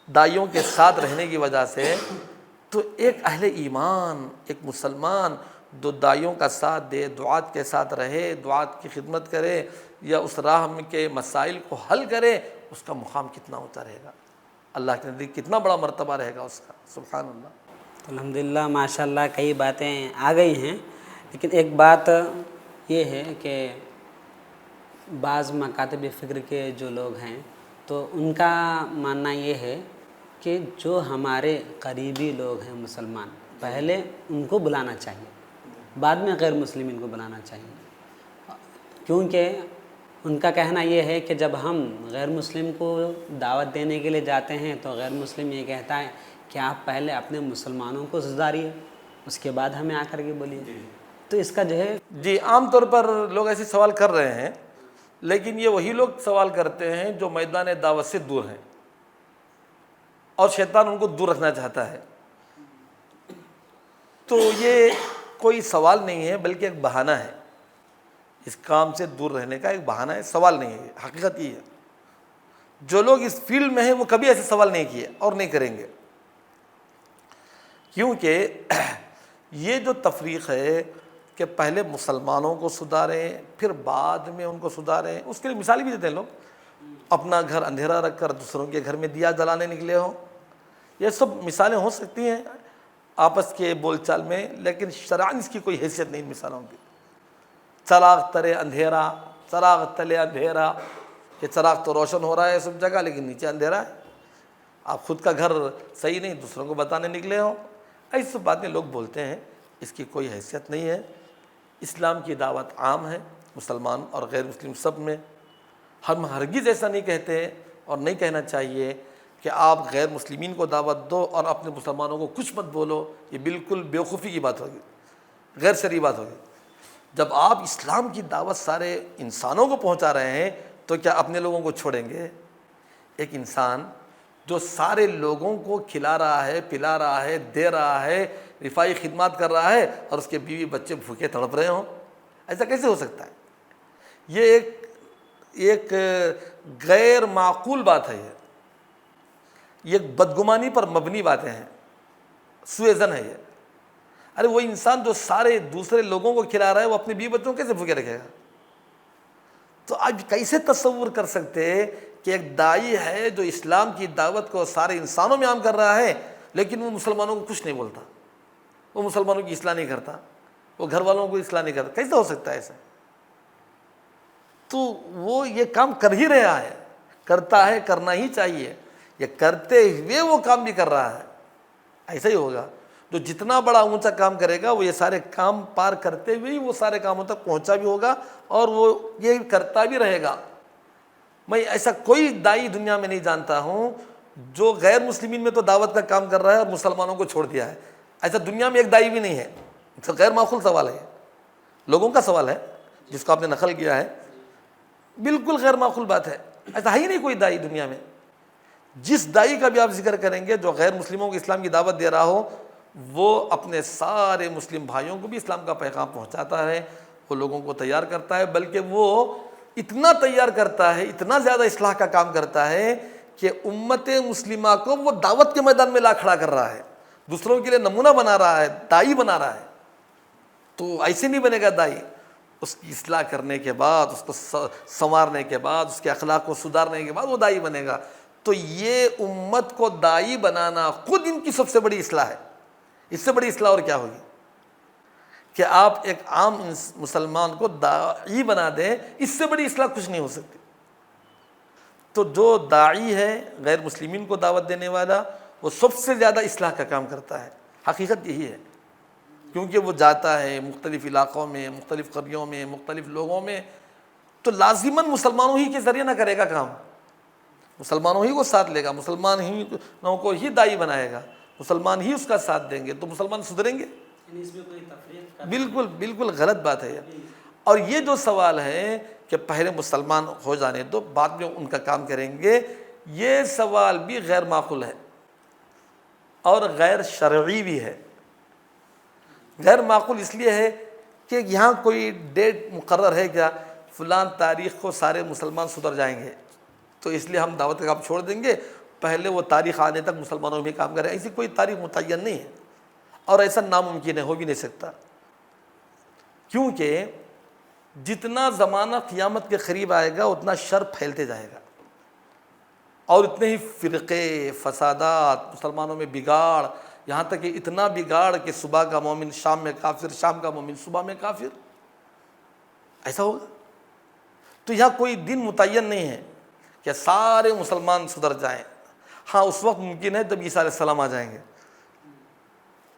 دائیوں کے ساتھ رہنے کی وجہ سے، تو ایک اہل ایمان، ایک مسلمان جو دائیوں کا ساتھ دے، دعات کے ساتھ رہے، دعات کی خدمت کرے، یا اس راہ کے مسائل کو حل کرے، اس کا مقام کتنا اونچا رہے گا، اللہ کے نزدیک کتنا بڑا مرتبہ رہے گا اس کا. سبحان اللہ. الحمدللہ ماشاء اللہ کئی باتیں آ گئی ہیں، لیکن ایک بات یہ ہے کہ بعض مکاتب فکر کے جو لوگ ہیں تو ان کا ماننا یہ ہے کہ جو ہمارے قریبی لوگ ہیں مسلمان، پہلے ان کو بلانا چاہیے، بعد میں غیر مسلمین کو بلانا چاہیے، کیونکہ ان کا کہنا یہ ہے کہ جب ہم غیر مسلم کو دعوت دینے کے لیے جاتے ہیں تو غیر مسلم یہ کہتا ہے کہ آپ پہلے اپنے مسلمانوں کو سدھاریے، اس کے بعد ہمیں آ کر کے بولیے۔ تو اس کا جو ہے جی عام طور پر لوگ ایسے سوال کر رہے ہیں، لیکن یہ وہی لوگ سوال کرتے ہیں جو میدان دعوت سے دور ہیں، اور شیطان ان کو دور رکھنا چاہتا ہے۔ تو یہ کوئی سوال نہیں ہے بلکہ ایک بہانہ ہے، اس کام سے دور رہنے کا ایک بہانہ ہے، سوال نہیں ہے۔ حقیقت یہ ہے جو لوگ اس فیلڈ میں ہیں وہ کبھی ایسے سوال نہیں کیے اور نہیں کریں گے، کیونکہ یہ جو تفریق ہے کہ پہلے مسلمانوں کو سدھاریں پھر بعد میں ان کو سدھاریں، اس کے لیے مثالیں بھی دیتے ہیں لوگ، اپنا گھر اندھیرا رکھ کر دوسروں کے گھر میں دیا جلانے نکلے ہوں، یہ سب مثالیں ہو سکتی ہیں آپس کے بول چال میں، لیکن شرعاً اس کی کوئی حیثیت نہیں مثالوں کی۔ چراغ تلے اندھیرا، چراغ تلے اندھیرا، کہ چراغ تو روشن ہو رہا ہے سب جگہ لیکن نیچے اندھیرا ہے، آپ خود کا گھر صحیح نہیں دوسروں کو بتانے نکلے ہوں، ایسی باتیں لوگ بولتے ہیں، اس کی کوئی حیثیت نہیں ہے۔ اسلام کی دعوت عام ہے، مسلمان اور غیر مسلم سب میں، ہم ہرگز ایسا نہیں کہتے اور نہیں کہنا چاہیے کہ آپ غیر مسلمین کو دعوت دو اور اپنے مسلمانوں کو کچھ مت بولو، یہ بالکل بیوقوفی کی بات ہوگی، غیر شرعی بات ہوگی۔ جب آپ اسلام کی دعوت سارے انسانوں کو پہنچا رہے ہیں تو کیا اپنے لوگوں کو چھوڑیں گے؟ ایک انسان جو سارے لوگوں کو کھلا رہا ہے، پلا رہا ہے، دے رہا ہے، رفاہی خدمات کر رہا ہے، اور اس کے بیوی بچے بھوکے تڑپ رہے ہوں، ایسا کیسے ہو سکتا ہے؟ یہ ایک غیر معقول بات ہے، یہ ایک بدگمانی پر مبنی باتیں ہیں، سوء ظن ہے یہ۔ ارے وہ انسان جو سارے دوسرے لوگوں کو کھلا رہا ہے وہ اپنے بیوی بچوں کو کیسے بھوکے رکھے گا؟ تو آج کیسے تصور کر سکتے کہ ایک داعی ہے جو اسلام کی دعوت کو سارے انسانوں میں عام کر رہا ہے لیکن وہ مسلمانوں کو کچھ نہیں بولتا، وہ مسلمانوں کی اصلاح نہیں کرتا، وہ گھر والوں کو اصلاح نہیں کرتا، کیسے ہو سکتا ہے ایسا؟ تو وہ یہ کام کر ہی رہا ہے، کرتا ہے، کرنا ہی چاہیے، یہ کرتے ہوئے وہ کام بھی کر رہا ہے۔ ایسا ہی ہوگا جو جتنا بڑا اونچا کام کرے گا وہ یہ سارے کام پار کرتے ہوئے ہی وہ سارے کاموں تک پہنچا بھی ہوگا اور وہ یہ کرتا بھی رہے گا۔ میں ایسا کوئی داعی دنیا میں نہیں جانتا ہوں جو غیر مسلمین میں تو دعوت کا کام کر رہا ہے اور مسلمانوں کو چھوڑ دیا ہے، ایسا دنیا میں ایک داعی بھی نہیں ہے۔ تو غیر معقول سوال ہے، لوگوں کا سوال ہے جس کو آپ نے نقل کیا ہے، بالکل غیر معقول بات ہے، ایسا ہے ہی نہیں کوئی داعی دنیا میں۔ جس داعی کا بھی آپ ذکر کریں گے جو غیر مسلموں کو اسلام کی دعوت دے رہا ہو وہ اپنے سارے مسلم بھائیوں کو بھی اسلام کا پیغام پہنچاتا ہے، وہ لوگوں کو تیار کرتا ہے، بلکہ وہ اتنا تیار کرتا ہے، اتنا زیادہ اصلاح کا کام کرتا ہے کہ امت مسلمہ کو وہ دعوت کے میدان میں لا کھڑا کر رہا ہے، دوسروں کے لیے نمونہ بنا رہا ہے، داعی بنا رہا ہے۔ تو ایسے نہیں بنے گا داعی، اس کی اصلاح کرنے کے بعد، اس کو سنوارنے کے بعد، اس کے اخلاق کو سدھارنے کے بعد وہ داعی بنے گا۔ تو یہ امت کو داعی بنانا خود ان کی سب سے بڑی اصلاح ہے، اس سے بڑی اصلاح اور کیا ہوگی کہ آپ ایک عام مسلمان کو داعی بنا دیں، اس سے بڑی اصلاح کچھ نہیں ہو سکتی۔ تو جو داعی ہے غیر مسلمین کو دعوت دینے والا وہ سب سے زیادہ اصلاح کا کام کرتا ہے، حقیقت یہی ہے، کیونکہ وہ جاتا ہے مختلف علاقوں میں، مختلف قریوں میں، مختلف لوگوں میں، تو لازماً مسلمانوں ہی کے ذریعے نہ کرے گا کام، مسلمانوں ہی کو ساتھ لے گا، مسلمان ہی کو ہی داعی بنائے گا، مسلمان ہی اس کا ساتھ دیں گے، تو مسلمان سدھریں گے؟ اس میں کوئی تفریق بالکل بالکل غلط بات ہے۔ اور یہ جو سوال ہے کہ پہلے مسلمان ہو جانے دو بعد میں ان کا کام کریں گے، یہ سوال بھی غیر معقول ہے اور غیر شرعی بھی ہے۔ غیر معقول اس لیے ہے کہ یہاں کوئی ڈیٹ مقرر ہے کیا فلان تاریخ کو سارے مسلمان سدھر جائیں گے تو اس لیے ہم دعوت کا کام چھوڑ دیں گے، پہلے وہ تاریخ آنے تک مسلمانوں میں کام کریں، ایسی کوئی تاریخ متعین نہیں ہے اور ایسا ناممکن ہے، ہو بھی نہیں سکتا، کیونکہ جتنا زمانہ قیامت کے قریب آئے گا اتنا شر پھیلتے جائے گا اور اتنے ہی فرقے، فسادات، مسلمانوں میں بگاڑ، یہاں تک کہ اتنا بگاڑ کہ صبح کا مومن شام میں کافر، شام کا مومن صبح میں کافر، ایسا ہوگا۔ تو یہاں کوئی دن متعین نہیں ہے کہ سارے مسلمان سدھر جائیں، ہاں اس وقت ممکن ہے جب عیسیٰ علیہ السلام آ جائیں گے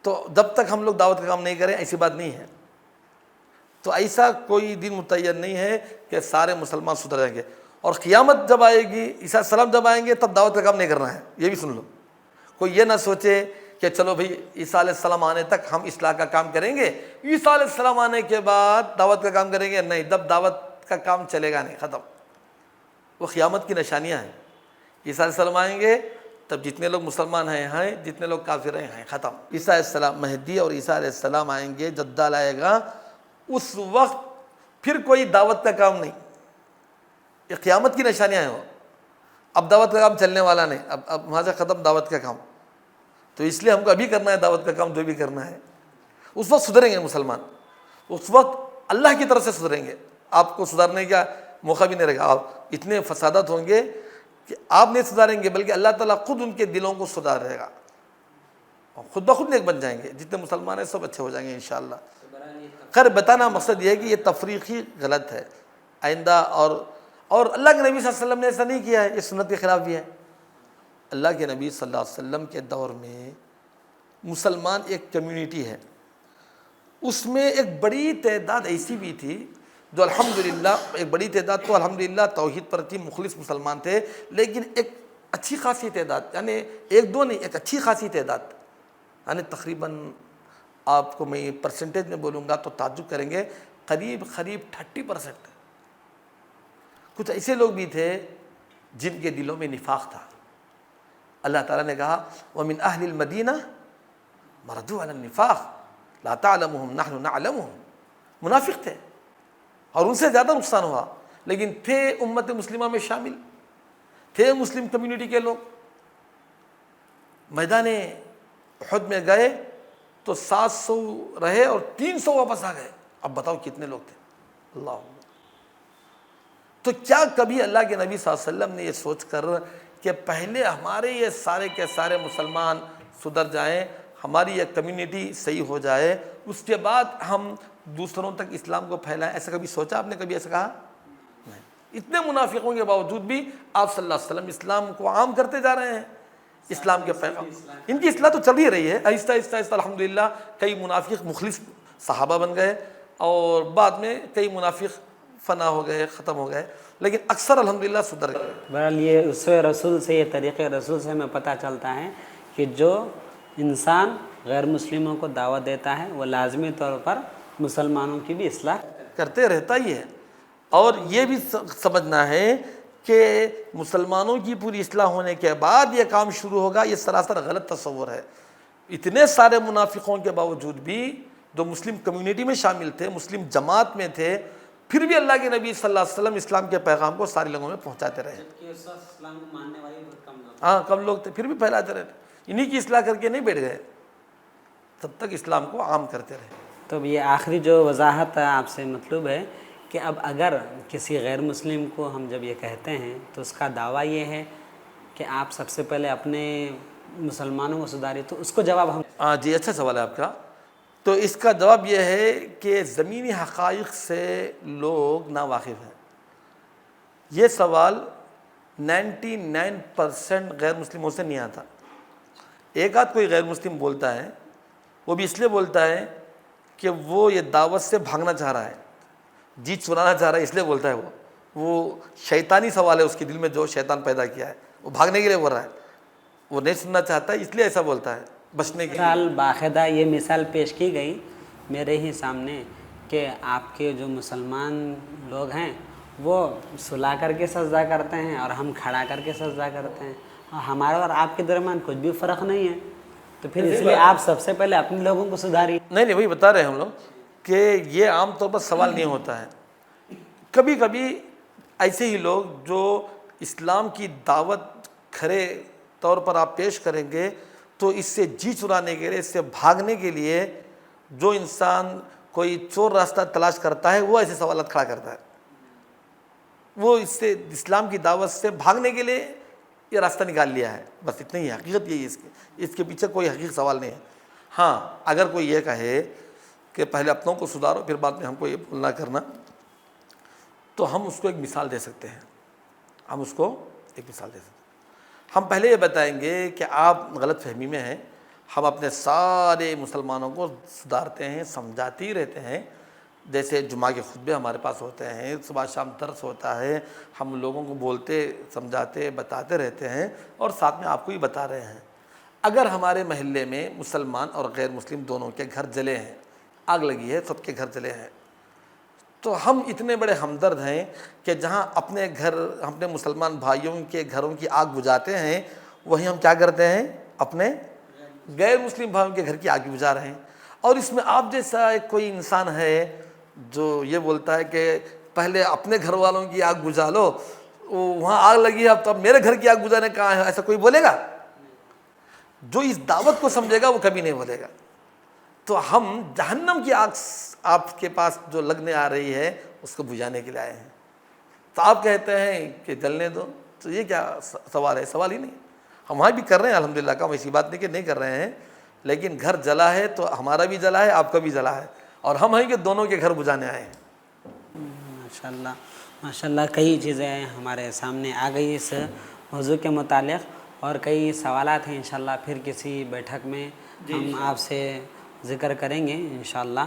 تو جب تک ہم لوگ دعوت کا کام نہیں کریں ایسی بات نہیں ہے. تو ایسا کوئی دن متعین نہیں ہے کہ سارے مسلمان سدھر جائیں گے. اور قیامت جب آئے گی، عیسیٰ السلام جب آئیں گے تب دعوت کا کام نہیں کرنا ہے، یہ بھی سن لو. کوئی یہ نہ سوچے کہ چلو بھائی عیسیٰ علیہ السلام آنے تک ہم اصلاح کا کام کریں گے، عیسیٰ علیہ السلام آنے کے بعد دعوت کا کام کریں گے. نہیں، جب دعوت کا کام چلے گا نہیں، ختم. وہ قیامت کی نشانیاں ہیں. عیسیٰ علیہ السلام آئیں گے تب جتنے لوگ مسلمان ہیں، جتنے لوگ کافر ہیں ختم. عیسیٰ علیہ السلام، مہدی اور عیسیٰ علیہ السلام آئیں گے، دجال آئے گا، اس وقت پھر کوئی دعوت کا کام نہیں. یہ قیامت کی نشانیاں ہیں. وہ اب دعوت کا کام چلنے والا نہیں، اب وہاں سے ختم دعوت کا کام. تو اس لیے ہم کو ابھی کرنا ہے دعوت کا کام، جو بھی کرنا ہے. اس وقت سدھریں گے مسلمان، اس وقت اللہ کی طرف سے سدھریں گے. آپ کو سدھارنے کا موقع بھی نہیں رہے گا. آپ اتنے فسادات ہوں گے کہ آپ نہیں سدھاریں گے، بلکہ اللہ تعالیٰ خود ان کے دلوں کو سدھارے گا، خود بخود نیک بن جائیں گے. جتنے مسلمان ہیں سب اچھے ہو جائیں گے انشاءاللہ. خیر بتانا مقصد یہ ہے کہ یہ تفریقی غلط ہے آئندہ. اور اللہ کے نبی صلی اللہ علیہ وسلم نے ایسا نہیں کیا ہے، یہ سنت کے خلاف بھی ہے. اللہ کے نبی صلی اللہ علیہ وسلم کے دور میں مسلمان ایک کمیونٹی ہے، اس میں ایک بڑی تعداد ایسی بھی تھی جو الحمدللہ، ایک بڑی تعداد تو الحمدللہ توحید پر تھی، مخلص مسلمان تھے. لیکن ایک اچھی خاصی تعداد، یعنی ایک دو نہیں، ایک اچھی خاصی تعداد، یعنی تقریباً آپ کو میں پرسنٹیج میں بولوں گا تو تعجب کریں گے، قریب 30%. کچھ ایسے لوگ بھی تھے جن کے دلوں میں نفاق تھا. اللہ تعالیٰ نے کہا وَمِنْ أَهْلِ الْمَدِينَةِ مَرَدُوا عَلَى النِّفَاقِ لَا تَعْلَمُهُمْ نَحْنُ نَعْلَمُهُمْ. منافق تھے اور ان سے زیادہ نقصان ہوا، لیکن تھے امت مسلمہ میں شامل، تھے مسلم کمیونٹی کے لوگ. میدان احد میں گئے تو 700 رہے اور 300 واپس آ گئے. اب بتاؤ کتنے لوگ تھے. اللہ. تو کیا کبھی اللہ کے نبی صلی اللہ علیہ وسلم نے یہ سوچ کر کہ پہلے ہمارے یہ سارے کے سارے مسلمان سدھر جائیں، ہماری یہ کمیونٹی صحیح ہو جائے، اس کے بعد ہم دوسروں تک اسلام کو پھیلائیں، ایسا کبھی سوچا آپ نے؟ کبھی ایسا کہا نہیں. اتنے منافقوں کے باوجود بھی آپ صلی اللہ علیہ وسلم اسلام کو عام کرتے جا رہے ہیں. اسلام کے پیغام، ان کی اصلاح تو چل ہی رہی ہے آہستہ آہستہ آہستہ. الحمدللہ کئی منافق مخلص صحابہ بن گئے اور بعد میں کئی منافق فنا ہو گئے، ختم ہو گئے، لیکن اکثر الحمدللہ سدھر گئے. بہرحال یہ اسوہ رسول سے، یہ طریقے رسول سے ہمیں پتہ چلتا ہے کہ جو انسان غیر مسلموں کو دعوت دیتا ہے وہ لازمی طور پر مسلمانوں کی بھی اصلاح کرتے رہتا ہی ہے. اور یہ بھی سمجھنا ہے کہ مسلمانوں کی پوری اصلاح ہونے کے بعد یہ کام شروع ہوگا، یہ سراسر غلط تصور ہے. اتنے سارے منافقوں کے باوجود بھی جو مسلم کمیونٹی میں شامل تھے، مسلم جماعت میں تھے، پھر بھی اللہ کے نبی صلی اللہ علیہ وسلم اسلام کے پیغام کو سارے لوگوں میں پہنچاتے رہے. اسلام کو ماننے والے بہت کم لوگ، ہاں کم لوگ تھے، پھر بھی پھیلاتے رہے. انہی کی اصلاح کر کے نہیں بیٹھ گئے، تب تک اسلام کو عام کرتے رہے. تو یہ آخری جو وضاحت آپ سے مطلوب ہے کہ اب اگر کسی غیر مسلم کو ہم جب یہ کہتے ہیں تو اس کا دعویٰ یہ ہے کہ آپ سب سے پہلے اپنے مسلمانوں کو سدھاریں، تو اس کو جواب ہم ہاں جی، اچھا سوال ہے آپ کا. تو اس کا جواب یہ ہے کہ زمینی حقائق سے لوگ ناواقف ہیں. یہ سوال 99% غیر مسلموں سے نہیں آتا. ایک آدھ کوئی غیر مسلم بولتا ہے، وہ بھی اس لیے بولتا ہے کہ وہ یہ دعوت سے بھاگنا چاہ رہا ہے، جی چرانا چاہ رہا ہے، اس لیے بولتا ہے. وہ شیطانی سوال ہے اس کے دل میں، جو شیطان پیدا کیا ہے، وہ بھاگنے کے لیے بول رہا ہے، وہ نہیں سننا چاہتا ہے، اس لیے ایسا بولتا ہے بچنے کے لیے. مثال باقاعدہ یہ مثال پیش کی گئی میرے ہی سامنے کہ آپ کے جو مسلمان لوگ ہیں وہ سلا کر کے سجدہ کرتے ہیں اور ہم کھڑا کر کے سجدہ کرتے ہیں، اور ہمارے اور آپ کے درمیان کچھ بھی فرق نہیں ہے. تو پھر اس لیے آپ سب سے پہلے اپنے لوگوں کو سدھاریے. نہیں وہی بتا رہے ہیں ہم لوگ کہ یہ عام طور پر سوال نہیں ہوتا ہے. کبھی کبھی ایسے ہی لوگ جو اسلام کی دعوت کھڑے طور پر آپ پیش کریں گے تو اس سے جی چرانے کے لیے، اس سے بھاگنے کے لیے، جو انسان کوئی چور راستہ تلاش کرتا ہے وہ ایسے سوالات کھڑا کرتا ہے. وہ اس سے اسلام کی دعوت سے بھاگنے کے لیے یہ راستہ نکال لیا ہے، بس اتنا ہی ہے. حقیقت یہی ہے، اس کے پیچھے کوئی حقیقی سوال نہیں ہے. ہاں اگر کوئی یہ کہے کہ پہلے اپنوں کو سدھارو پھر بعد میں ہم کو یہ بولنا کرنا، تو ہم اس کو ایک مثال دے سکتے ہیں. ہم اس کو ایک مثال دے سکتے ہیں. ہم پہلے یہ بتائیں گے کہ آپ غلط فہمی میں ہیں. ہم اپنے سارے مسلمانوں کو سدھارتے ہیں، سمجھاتے ہی رہتے ہیں۔ جیسے جمعہ کے خطبے ہمارے پاس ہوتے ہیں، صبح شام درس ہوتا ہے، ہم لوگوں کو بولتے سمجھاتے بتاتے رہتے ہیں، اور ساتھ میں آپ کو بھی بتا رہے ہیں۔ اگر ہمارے محلے میں مسلمان اور غیر مسلم دونوں کے گھر جلے ہیں، آگ لگی ہے، سب کے گھر جلے ہیں، تو ہم اتنے بڑے ہمدرد ہیں کہ جہاں اپنے گھر، اپنے مسلمان بھائیوں کے گھروں کی آگ بجھاتے ہیں، وہیں ہم کیا کرتے ہیں؟ اپنے غیر مسلم بھائیوں کے گھر کی آگ بھی بجھا رہے ہیں۔ اور اس میں آپ جیسا ایک کوئی انسان ہے جو یہ بولتا ہے کہ پہلے اپنے گھر والوں کی آگ بجھا لو، وہاں آگ لگی ہے، اب تو میرے گھر کی آگ بجھانے کہاں ہے، ایسا کوئی بولے گا؟ جو اس دعوت کو سمجھے گا وہ کبھی نہیں بولے گا۔ تو ہم جہنم کی آگ آپ کے پاس جو لگنے آ رہی ہے اس کو بجھانے کے لیے آئے ہیں، تو آپ کہتے ہیں کہ جلنے دو، تو یہ کیا سوال ہے؟ سوال ہی نہیں۔ ہم وہاں بھی کر رہے ہیں الحمدللہ کا، ایسی بات نہیں کہ نہیں کر رہے ہیں، لیکن گھر جلا ہے تو ہمارا بھی جلا ہے، آپ کا بھی جلا ہے، اور ہم ہیں کہ دونوں کے گھر بجھانے آئے ہیں۔ ماشاءاللہ ماشاءاللہ، کئی چیزیں ہمارے سامنے آ گئی اس موضوع کے متعلق، اور کئی سوالات ہیں انشاءاللہ پھر کسی بیٹھک میں ہم آپ سے ذکر کریں گے انشاءاللہ،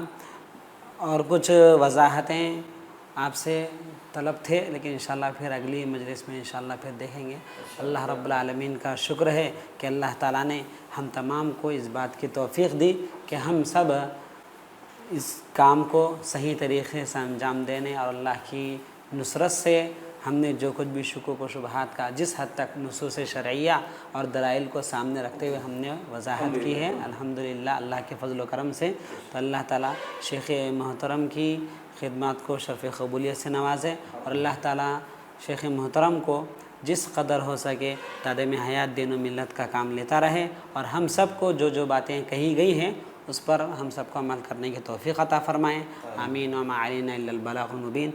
اور کچھ وضاحتیں آپ سے طلب تھے، لیکن انشاءاللہ پھر اگلی مجلس میں انشاءاللہ پھر دیکھیں گے۔ اللہ رب العالمین کا شکر ہے کہ اللہ تعالیٰ نے ہم تمام کو اس بات کی توفیق دی کہ ہم سب اس کام کو صحیح طریقے سے انجام دینے، اور اللہ کی نصرت سے ہم نے جو کچھ بھی شکوک و شبہات کا جس حد تک نصوص شرعیہ اور دلائل کو سامنے رکھتے ہوئے ہم نے وضاحت کی ہے الحمدللہ اللہ کے فضل و کرم سے، تو اللہ تعالیٰ شیخ محترم کی خدمات کو شرف قبولیت سے نوازے، اور اللہ تعالیٰ شیخ محترم کو جس قدر ہو سکے تعدیم حیات دین و ملت کا کام لیتا رہے، اور ہم سب کو جو باتیں کہی گئی ہیں اس پر ہم سب کو عمل کرنے کی توفیق عطا فرمائیں۔ آمین۔ وما علینا الا البلاغ المبین۔